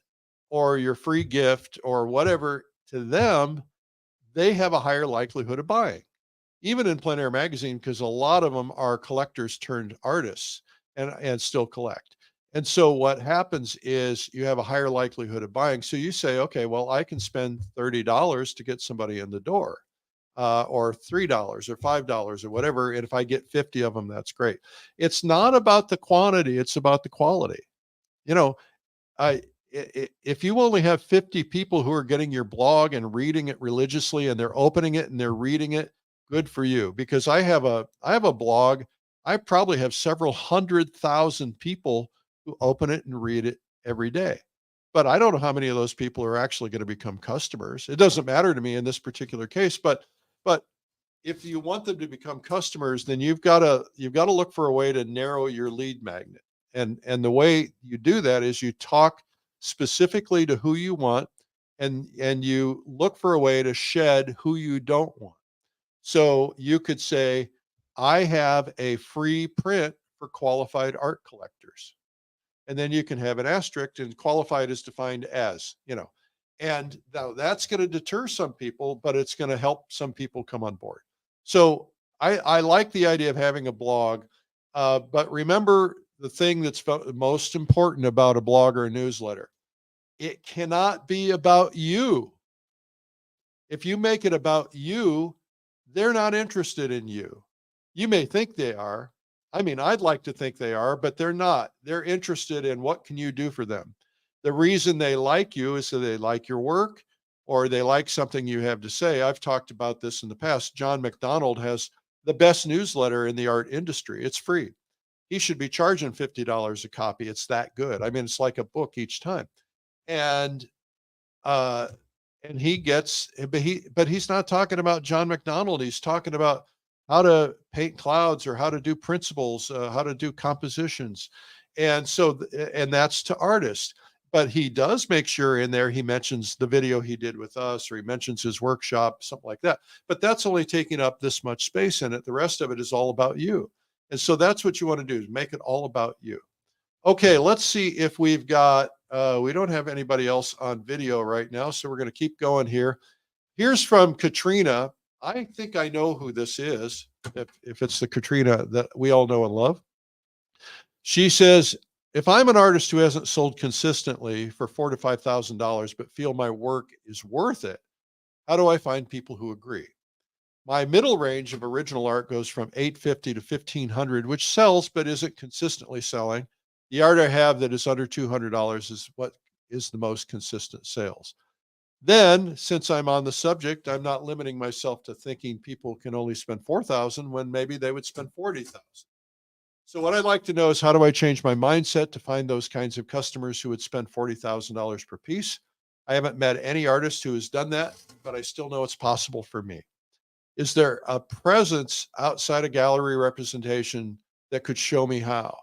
or your free gift or whatever to them, they have a higher likelihood of buying. Even in Plein Air magazine, because a lot of them are collectors turned artists and still collect. And so what happens is you have a higher likelihood of buying. So you say, okay, well, I can spend $30 to get somebody in the door, or $3 or $5 or whatever. And if I get 50 of them, that's great. It's not about the quantity, it's about the quality. You know, if you only have 50 people who are getting your blog and reading it religiously and they're opening it and they're reading it, good for you. Because I have a blog. I probably have several 100,000 people who open it and read it every day. But I don't know how many of those people are actually going to become customers. It doesn't matter to me in this particular case, but if you want them to become customers, then you've got to look for a way to narrow your lead magnet. And the way you do that is you talk specifically to who you want, and you look for a way to shed who you don't want. So you could say, I have a free print for qualified art collectors. And then you can have an asterisk, and qualified is defined as, and now that's going to deter some people, but it's going to help some people come on board. So I like the idea of having a blog, but remember the thing that's most important about a blog or a newsletter. It cannot be about you. If you make it about you, they're not interested in you. You may think they are. I mean, I'd like to think they are, but they're not. They're interested in what can you do for them. The reason they like you is so they like your work or they like something you have to say. I've talked about this in the past. John McDonald has the best newsletter in the art industry. It's free. He should be charging $50 a copy. It's that good. I mean, it's like a book each time. And he gets, but he's not talking about John McDonald. He's talking about how to paint clouds or how to do principles, how to do compositions. And so, and that's to artists. But he does make sure in there he mentions the video he did with us, or he mentions his workshop, something like that. But that's only taking up this much space in it. The rest of it is all about you. And so that's what you want to do, is make it all about you. Okay, let's see if we've got, we don't have anybody else on video right now, so we're going to keep going here. Here's from Katrina. I think I know who this is, if it's the Katrina that we all know and love. She says, if I'm an artist who hasn't sold consistently for $4,000 to $5,000, but feel my work is worth it, how do I find people who agree? My middle range of original art goes from $850 to $1,500, which sells but isn't consistently selling. The art I have that is under $200 is what is the most consistent sales. Then, since I'm on the subject, I'm not limiting myself to thinking people can only spend $4,000 when maybe they would spend $40,000. So what I'd like to know is, how do I change my mindset to find those kinds of customers who would spend $40,000 per piece? I haven't met any artist who has done that, but I still know it's possible for me. Is there a presence outside of gallery representation that could show me how?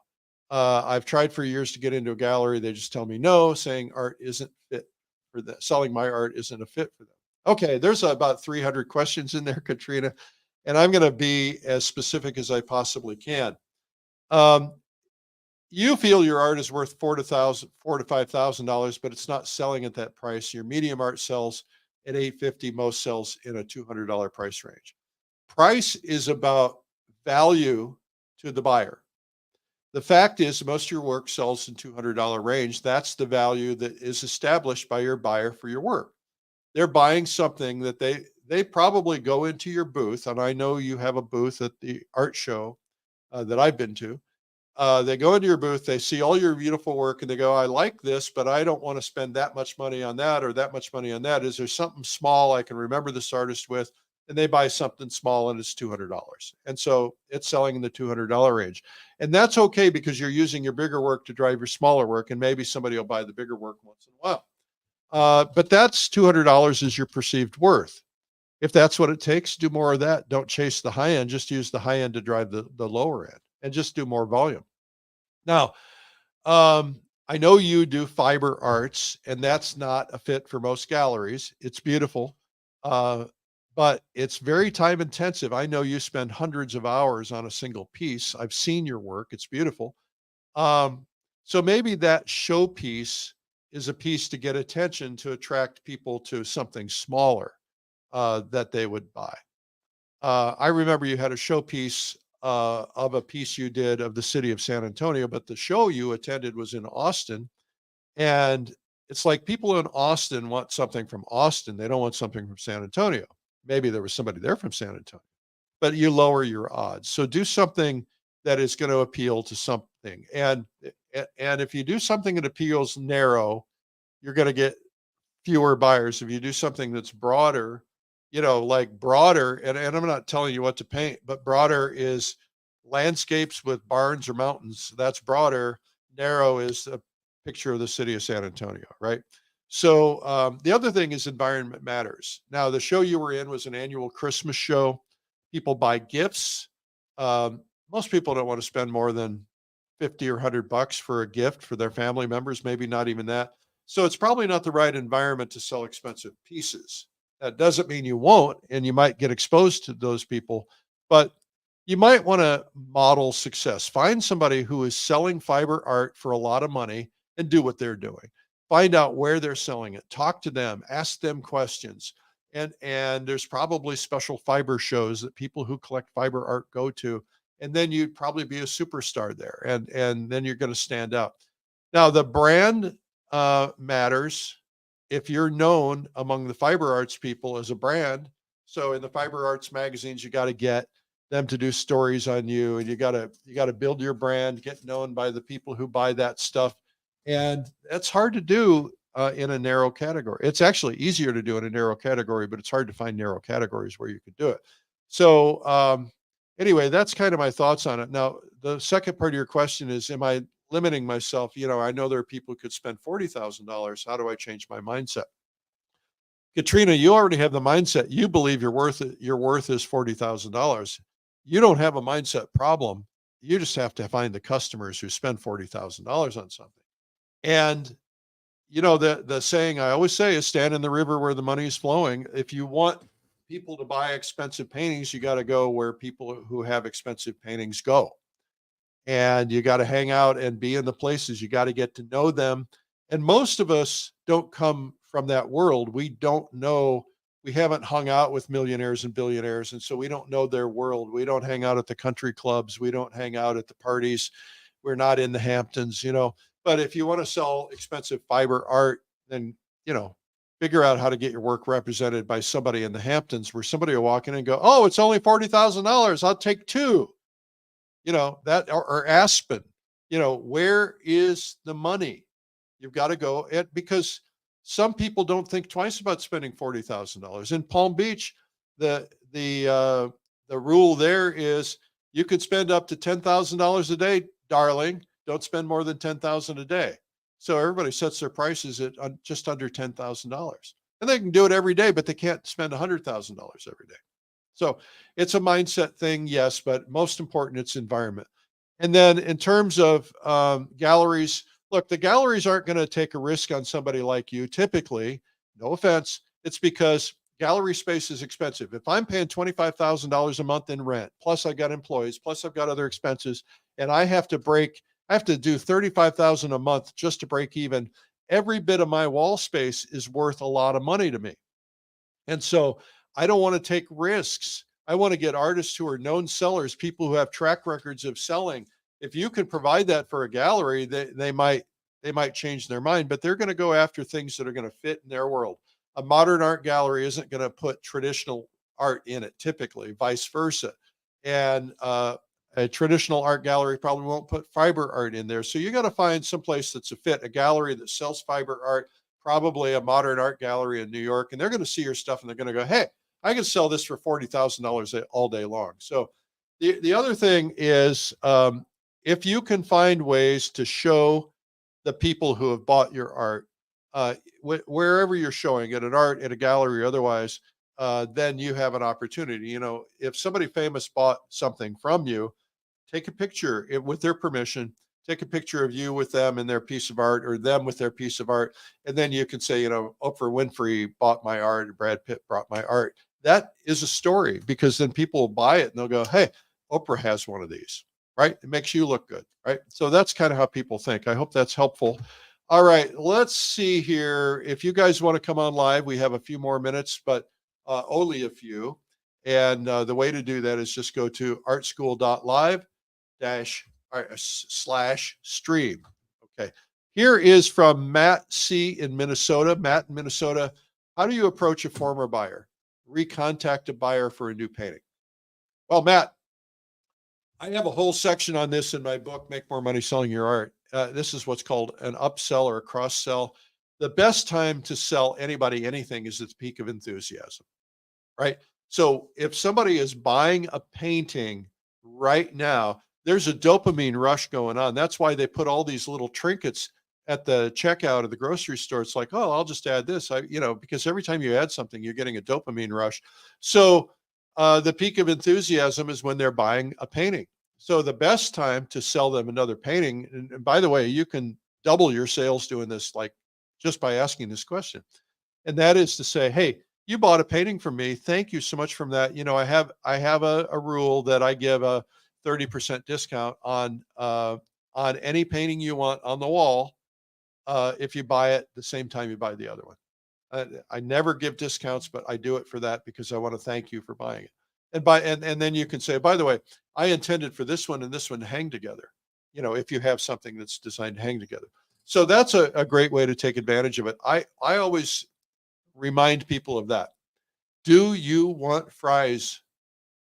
I've tried for years to get into a gallery. They just tell me no, saying art isn't fit for that. Selling my art isn't a fit for them. Okay, there's about 300 questions in there, Katrina, and I'm going to be as specific as I possibly can. You feel your art is worth $4,000 to $5,000, but it's not selling at that price. Your medium art sells at $850. Most sells in a $200 price range. Price is about value to the buyer. The fact is, most of your work sells in $200 range. That's the value that is established by your buyer for your work. They're buying something that they probably go into your booth, and I know you have a booth at the art show that I've been to. they go into your booth, they see all your beautiful work, and they go, I like this, but I don't want to spend that much money on that or that much money on that. Is there something small I can remember this artist with? And they buy something small and it's $200. And so it's selling in the $200 range. And that's okay because you're using your bigger work to drive your smaller work. And maybe somebody will buy the bigger work once in a while. But that's $200 is your perceived worth. If that's what it takes, do more of that. Don't chase the high end. Just use the high end to drive the lower end and just do more volume. Now, I know you do fiber arts, and that's not a fit for most galleries. It's beautiful, but it's very time intensive. I know you spend hundreds of hours on a single piece. I've seen your work. It's beautiful. So maybe that showpiece is a piece to get attention to attract people to something smaller that they would buy. I remember you had a showpiece of a piece you did of the city of San Antonio, but the show you attended was in Austin. And it's like people in Austin want something from Austin. They don't want something from San Antonio. Maybe there was somebody there from San Antonio, but you lower your odds. So do something that is going to appeal to something. And if you do something that appeals narrow, you're going to get fewer buyers. If you do something that's broader, like broader, and I'm not telling you what to paint, but broader is landscapes with barns or mountains. That's broader. Narrow is a picture of the city of San Antonio, right? So the other thing is environment matters. Now, the show you were in was an annual Christmas show. People buy gifts. Most people don't want to spend more than 50 or $100 for a gift for their family members, maybe not even that. So it's probably not the right environment to sell expensive pieces. That doesn't mean you won't, and you might get exposed to those people, but you might want to model success. Find somebody who is selling fiber art for a lot of money and do what they're doing. Find out where they're selling it. Talk to them, ask them questions. And there's probably special fiber shows that people who collect fiber art go to, and then you'd probably be a superstar there, and then you're going to stand out. Now, the brand matters. If you're known among the fiber arts people as a brand, so in the fiber arts magazines, you got to get them to do stories on you, and you got to build your brand, get known by the people who buy that stuff. And that's hard to do in a narrow category. It's actually easier to do in a narrow category, but it's hard to find narrow categories where you could do it. So anyway, that's kind of my thoughts on it. Now, the second part of your question is, am I limiting myself? I know there are people who could spend $40,000. How do I change my mindset? Katrina, you already have the mindset. You believe your worth is $40,000. You don't have a mindset problem. You just have to find the customers who spend $40,000 on something. And the saying I always say is, stand in the river where the money is flowing. If you want people to buy expensive paintings, you got to go where people who have expensive paintings go. And you got to hang out and be in the places. You got to get to know them. And most of us don't come from that world. We don't know. We haven't hung out with millionaires and billionaires. And so we don't know their world. We don't hang out at the country clubs. We don't hang out at the parties. We're not in the Hamptons, But if you want to sell expensive fiber art, then, figure out how to get your work represented by somebody in the Hamptons, where somebody will walk in and go, oh, it's only $40,000. I'll take two. That or Aspen, where is the money? You've got to go because some people don't think twice about spending $40,000. In Palm Beach, the rule there is you could spend up to $10,000 a day, darling. Don't spend more than $10,000 a day. So everybody sets their prices at just under $10,000, and they can do it every day, but they can't spend $100,000 every day. So it's a mindset thing, yes, but most important, it's environment. And then in terms of galleries, look, the galleries aren't going to take a risk on somebody like you. Typically, no offense, it's because gallery space is expensive. If I'm paying $25,000 a month in rent, plus I got employees, plus I've got other expenses, and I have to do $35,000 a month just to break even, every bit of my wall space is worth a lot of money to me. And so I don't want to take risks. I want to get artists who are known sellers, people who have track records of selling. If you can provide that for a gallery, they might change their mind, but they're going to go after things that are going to fit in their world. A modern art gallery isn't going to put traditional art in it, typically, vice versa. And A traditional art gallery probably won't put fiber art in there. So you got to find someplace that's a fit, a gallery that sells fiber art, probably a modern art gallery in New York, and they're going to see your stuff and they're going to go, hey, I can sell this for $40,000 all day long. So the other thing is, if you can find ways to show the people who have bought your art, wherever you're showing it, at art, at a gallery, or otherwise, then you have an opportunity. You know, if somebody famous bought something from you, take a picture with their permission, take a picture of you with them and their piece of art, or them with their piece of art. And then you can say, you know, Oprah Winfrey bought my art, Brad Pitt brought my art. That is a story, because then people will buy it and they'll go, hey, Oprah has one of these, right? It makes you look good, right? So that's kind of how people think. I hope that's helpful. All right, let's see here. If you guys want to come on live, we have a few more minutes, but only a few. And the way to do that is just go to artschool.live/stream. Okay. Here is from Matt C. in Minnesota. Matt in Minnesota, how do you approach a former buyer? Recontact a buyer for a new painting. Well, Matt, I have a whole section on this in my book, Make More Money Selling Your Art. This is what's called an upsell or a cross sell. The best time to sell anybody anything is at the peak of enthusiasm, right? So if somebody is buying a painting right now, there's a dopamine rush going on. That's why they put all these little trinkets at the checkout of the grocery store. It's like, oh, I'll just add this, because every time you add something, you're getting a dopamine rush. So the peak of enthusiasm is when they're buying a painting. So the best time to sell them another painting, and by the way, you can double your sales doing this, like just by asking this question. And that is to say, hey, you bought a painting from me. Thank you so much for that. You know, I have a rule that I give a 30% discount on any painting you want on the wall if you buy it the same time you buy the other one. I never give discounts, but I do it for that because I want to thank you for buying it. And then you can say, by the way, I intended for this one and this one to hang together. You know, if you have something that's designed to hang together. So that's a great way to take advantage of it. I always remind people of that. Do you want fries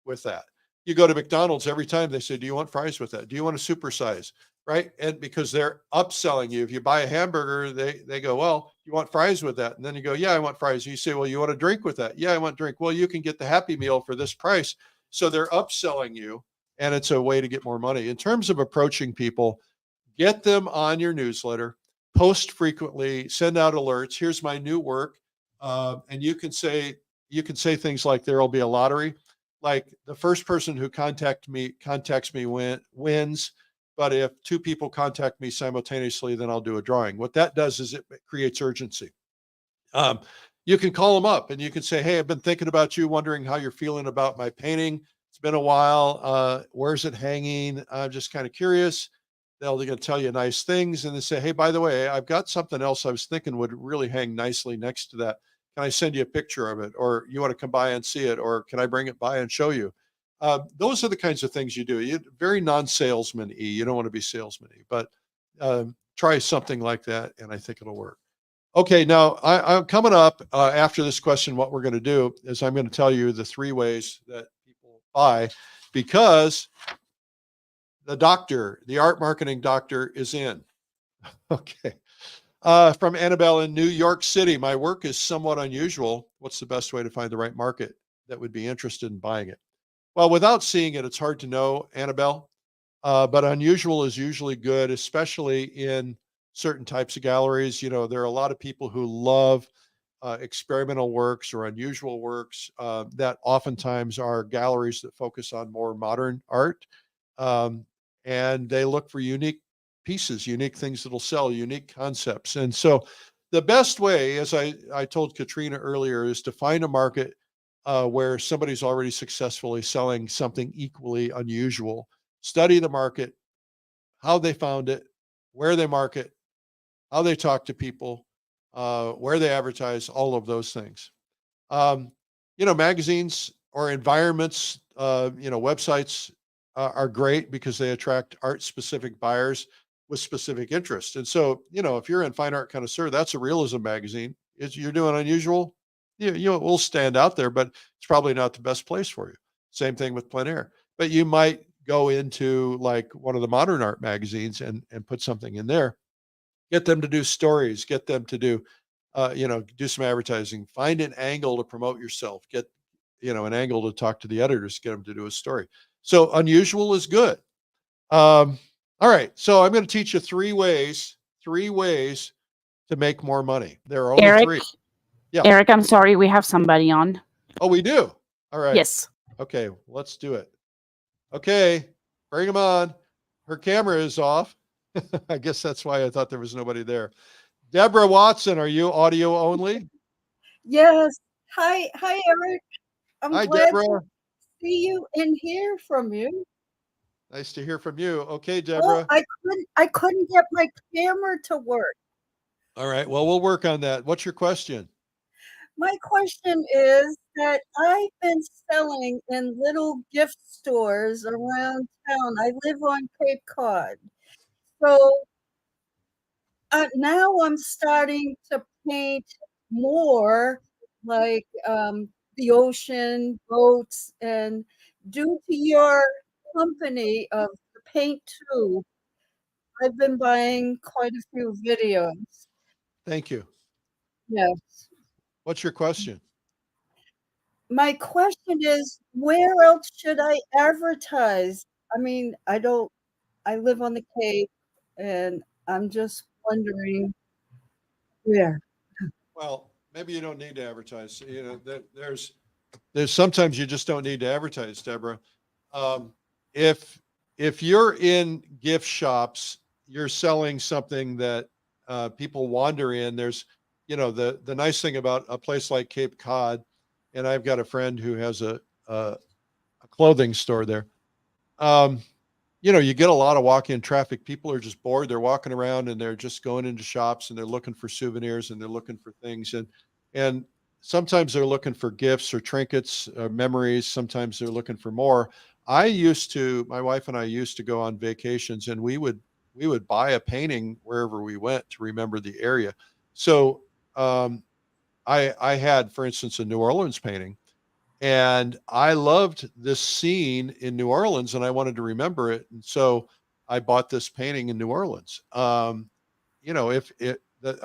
with that? You go to McDonald's every time, they say, do you want fries with that? Do you want a supersize? Right? And because they're upselling you. If you buy a hamburger, they go, well, you want fries with that? And then you go, yeah, I want fries. You say, well, you want a drink with that? Yeah, I want drink. Well, you can get the Happy Meal for this price. So they're upselling you, and it's a way to get more money. In terms of approaching people, get them on your newsletter, post frequently, send out alerts. Here's my new work. And you can say things like there'll be a lottery, like the first person who contacts me wins. But if two people contact me simultaneously, then I'll do a drawing. What that does is it creates urgency. You can call them up and you can say, hey, I've been thinking about you, wondering how you're feeling about my painting. It's been a while. Where's it hanging? I'm just kind of curious. They're going to tell you nice things. And they say, hey, by the way, I've got something else I was thinking would really hang nicely next to that. Can I send you a picture of it? Or you want to come by and see it? Or can I bring it by and show you? Those are the kinds of things you do. Very non-salesman-y. You don't want to be salesman-y, but try something like that, and I think it'll work. Okay, now I'm coming up after this question. What we're going to do is I'm going to tell you the 3 ways that people buy, because the art marketing doctor is in. Okay. From Annabelle in New York City. My work is somewhat unusual. What's the best way to find the right market that would be interested in buying it? Well, without seeing it, it's hard to know, Annabelle, but unusual is usually good, especially in certain types of galleries. You know, there are a lot of people who love experimental works or unusual works that oftentimes are galleries that focus on more modern art. And they look for unique pieces, unique things that'll sell, unique concepts. And so the best way, as I told Katrina earlier, is to find a market where somebody's already successfully selling something equally unusual. Study the market, how they found it, where they market, how they talk to people, where they advertise, all of those things. Magazines or environments, websites are great because they attract art-specific buyers with specific interests. And so, if you're in Fine Art Connoisseur, that's a realism magazine. You're doing unusual, it will stand out there, but it's probably not the best place for you. Same thing with plein air. But you might go into like one of the modern art magazines and put something in there. Get them to do stories, get them to do, do some advertising, find an angle to promote yourself, get, an angle to talk to the editors, get them to do a story. So unusual is good. All right. So I'm going to teach you three ways to make more money. There are only Eric, three. Yeah. Eric, I'm sorry. We have somebody on. Oh, we do. All right. Yes. Okay. Let's do it. Okay. Bring them on. Her camera is off. I guess that's why I thought there was nobody there. Deborah Watson, are you audio only? Yes. Hi, Eric. I'm Hi, glad Deborah. to see you and hear from you. Nice to hear from you. Okay, Oh, Deborah. I couldn't get my camera to work. All right. Well, we'll work on that. What's your question? My question is that I've been selling in little gift stores around town. I live on Cape Cod. So now I'm starting to paint more like the ocean, boats, and due to your company of the paint too, I've been buying quite a few videos. Thank you. Yes. What's your question? My question is, where else should I advertise? I mean, I live on the Cape and I'm just wondering where. Well, maybe you don't need to advertise. There's sometimes you just don't need to advertise, Deborah. If you're in gift shops, you're selling something that people wander in. There's, the nice thing about a place like Cape Cod, and I've got a friend who has a clothing store there. You get a lot of walk-in traffic. People are just bored. They're walking around and they're just going into shops and they're looking for souvenirs and they're looking for things. And sometimes they're looking for gifts or trinkets or memories. Sometimes they're looking for more. My wife and I used to go on vacations and we would buy a painting wherever we went to remember the area. So I had, for instance, a New Orleans painting. And I loved this scene in New Orleans and I wanted to remember it. And so I bought this painting in New Orleans. I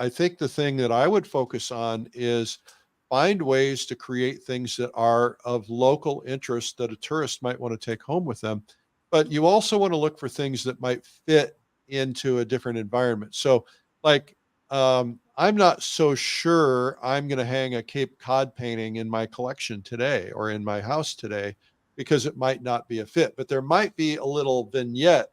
think the thing that I would focus on is find ways to create things that are of local interest that a tourist might want to take home with them. But you also want to look for things that might fit into a different environment. So like, I'm not so sure I'm going to hang a Cape Cod painting in my collection today or in my house today because it might not be a fit, but there might be a little vignette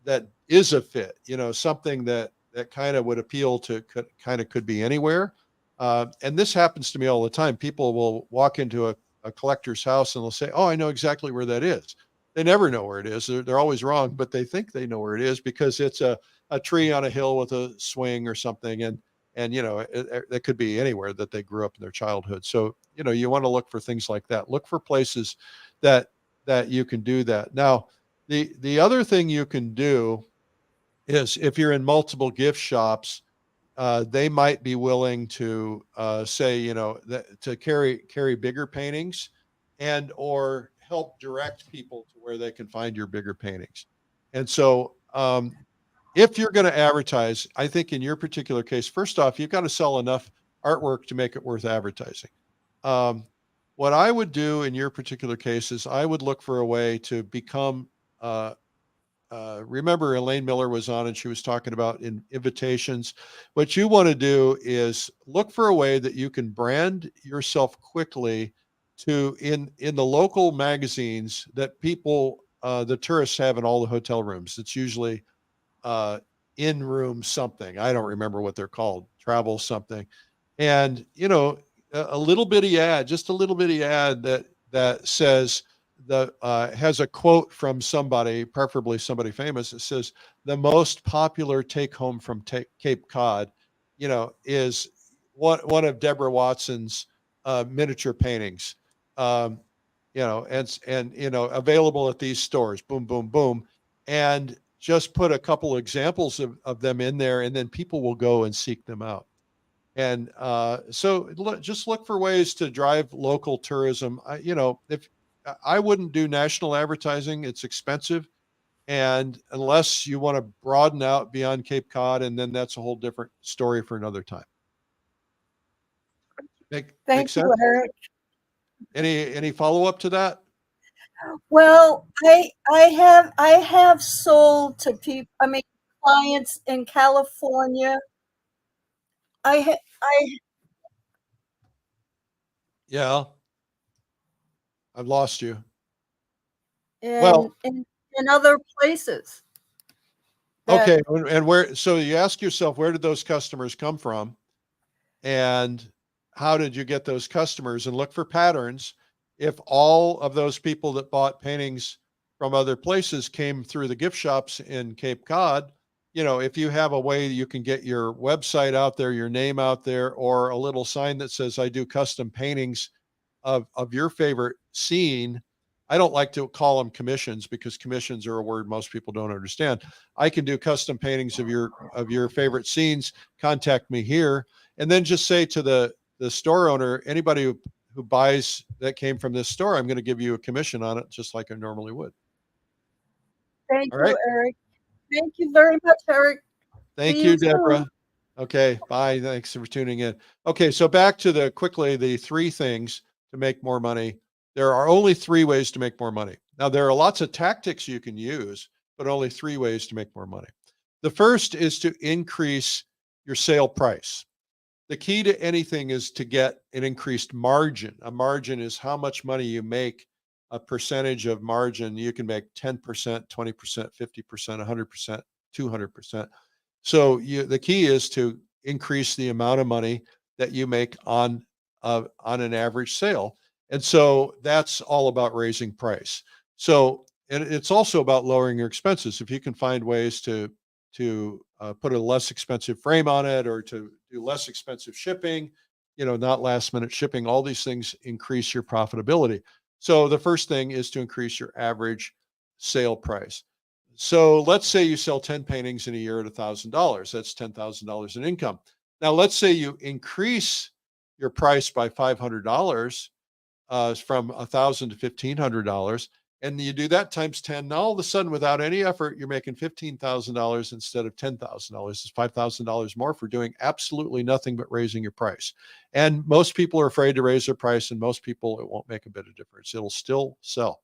that is a fit, something that kind of would appeal to could be anywhere. And this happens to me all the time. People will walk into a collector's house and they'll say, "Oh, I know exactly where that is." They never know where it is. They're always wrong, but they think they know where it is because it's a tree on a hill with a swing or something. And it could be anywhere that they grew up in their childhood. So, you want to look for things like that. Look for places that you can do that. Now, the other thing you can do is if you're in multiple gift shops, they might be willing to say, to carry bigger paintings and or help direct people to where they can find your bigger paintings. And so, if you're going to advertise, I think in your particular case, first off, you've got to sell enough artwork to make it worth advertising. What I would do in your particular case is I would look for a way to become, remember Elaine Miller was on and she was talking about invitations. What you want to do is look for a way that you can brand yourself quickly in the local magazines that people, the tourists have in all the hotel rooms. It's usually in room something. I don't remember what they're called, travel something. And, a little bitty ad, just a little bitty ad that says has a quote from somebody, preferably somebody famous. It says, "The most popular take home from Cape Cod, is one of Deborah Watson's miniature paintings, and available at these stores, boom, boom, boom." And just put a couple of examples of them in there and then people will go and seek them out. So just look for ways to drive local tourism. I wouldn't do national advertising. It's expensive. And unless you want to broaden out beyond Cape Cod, and then that's a whole different story for another time. Make Thank sense? you, Eric. Any follow-up to that? Well, I have sold to people, I mean, clients in California. I Yeah, I've lost you. Well, in other places. that- okay. And where, so you ask yourself, where did those customers come from? And how did you get those customers? And look for patterns. If all of those people that bought paintings from other places came through the gift shops in Cape Cod, you know, if you have a way you can get your website out there, your name out there, or a little sign that says, I do custom paintings of your favorite scene. I don't like to call them commissions because commissions are a word most people don't understand. I can do custom paintings of your favorite scenes. Contact me here. And then just say to the store owner, anybody who buys that came from this store, I'm going to give you a commission on it, just like I normally would. Thank All you, right. Eric. Thank you very much, Eric. Thank See you, you soon. Deborah. Okay, bye. Thanks for tuning in. Okay, so back to the three things to make more money. There are only three ways to make more money. Now, there are lots of tactics you can use, but only three ways to make more money. The first is to increase your sale price. The key to anything is to get an increased margin. A margin is how much money you make, a percentage of margin. You can make 10%, 20%, 50%, 100%, 200%. So the key is to increase the amount of money that you make on an average sale. And so that's all about raising price. So, and it's also about lowering your expenses. If you can find ways to put a less expensive frame on it, or to do less expensive shipping, you know, not last minute shipping, all these things increase your profitability. So the first thing is to increase your average sale price. So let's say you sell 10 paintings in a year at $1,000. That's $10,000 in income. Now, let's say you increase your price by $500 from $1,000 to $1,500. And you do that times 10. Now, all of a sudden, without any effort, you're making $15,000 instead of $10,000. It's $5,000 more for doing absolutely nothing but raising your price. And most people are afraid to raise their price, and most people, it won't make a bit of difference. It'll still sell.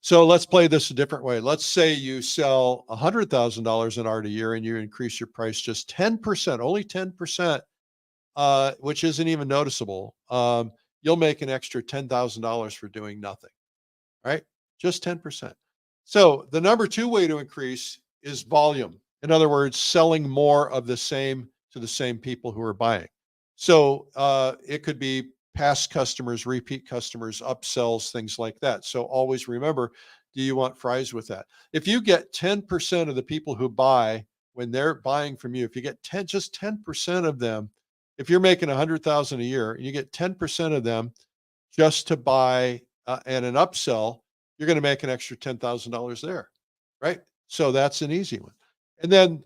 So let's play this a different way. Let's say you sell $100,000 in art a year and you increase your price just 10%, only 10%, which isn't even noticeable. You'll make an extra $10,000 for doing nothing, right? Just 10%. So the number two way to increase is volume. In other words, selling more of the same to the same people who are buying. So it could be past customers, repeat customers, upsells, things like that. So always remember, do you want fries with that? If you get 10% of the people who buy, when they're buying from you, if you get just 10% of them, if you're making 100,000 a year and you get 10% of them just to buy and an upsell, you're going to make an extra $10,000 there, right? So that's an easy one. And then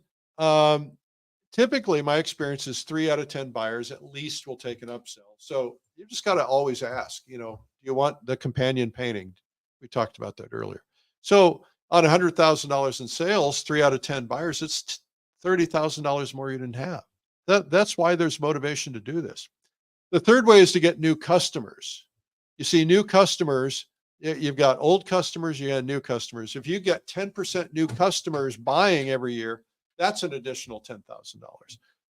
typically my experience is 3 out of 10 buyers at least will take an upsell. So you just got to always ask, you know, do you want the companion painting? We talked about that earlier. So on $100,000 in sales, 3 out of 10 buyers, it's $30,000 more you didn't have. That's why there's motivation to do this. The third way is to get new customers. You see, new customers, you've got old customers, you got new customers. If you get 10% new customers buying every year, that's an additional $10,000.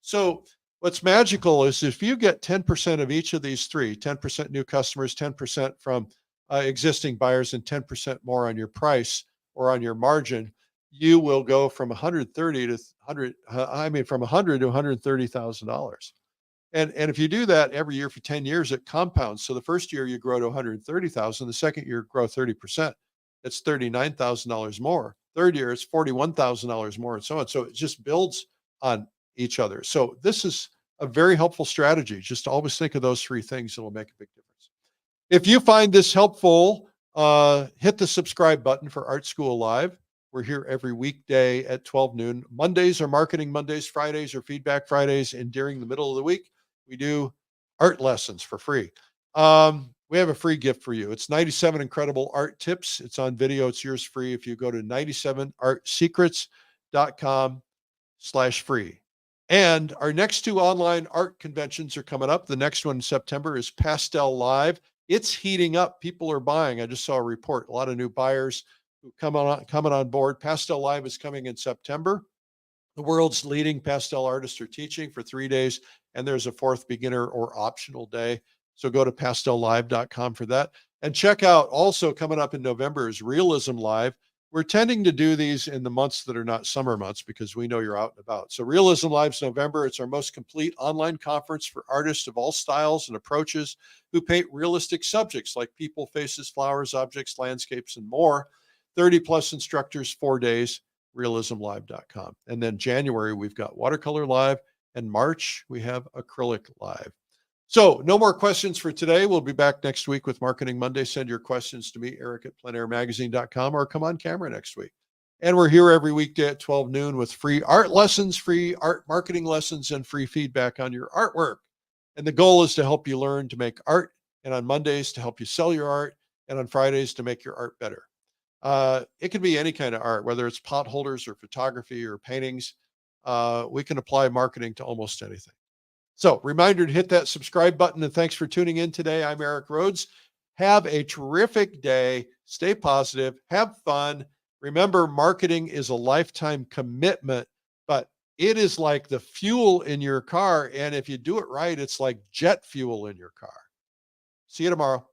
So what's magical is if you get 10% of each of these three, 10% new customers, 10% from existing buyers, and 10% more on your price or on your margin, you will go from 130 to 100, from 100 to $130,000. And if you do that every year for 10 years, it compounds. So the first year you grow to 130,000, the second year grow 30%. It's $39,000 more. Third year it's $41,000 more, and so on. So it just builds on each other. So this is a very helpful strategy. Just always think of those three things. It'll make a big difference. If you find this helpful, hit the subscribe button for Art School Live. We're here every weekday at 12 noon. Mondays are Marketing Mondays, Fridays are Feedback Fridays, and during the middle of the week, we do art lessons for free. we have a free gift for you. It's 97 incredible art tips. It's on video. It's yours free if you go to 97artsecrets.com/free. And our next 2 online art conventions are coming up. The next one in September is Pastel Live. It's heating up. People are buying. I just saw a report. A lot of new buyers who coming on board. Pastel Live is coming in September. The world's leading pastel artists are teaching for 3 days, and there's a 4th beginner or optional day. So go to pastellive.com for that. And check out, also coming up in November, is Realism Live. We're tending to do these in the months that are not summer months because we know you're out and about. So Realism Live's November. It's our most complete online conference for artists of all styles and approaches who paint realistic subjects like people, faces, flowers, objects, landscapes, and more. 30 plus instructors, 4 days, realismlive.com. And then January, we've got Watercolor Live, and March, we have Acrylic Live. So no more questions for today. We'll be back next week with Marketing Monday. Send your questions to me, Eric@pleinairmagazine.com, or come on camera next week. And we're here every weekday at 12 noon with free art lessons, free art marketing lessons, and free feedback on your artwork. And the goal is to help you learn to make art, and on Mondays to help you sell your art, and on Fridays to make your art better. It can be any kind of art, whether it's pot holders or photography or paintings. We can apply marketing to almost anything. So reminder to hit that subscribe button, and thanks for tuning in today. I'm Eric Rhodes. Have a terrific day. Stay positive. Have fun. Remember, marketing is a lifetime commitment, but it is like the fuel in your car. And if you do it right, it's like jet fuel in your car. See you tomorrow.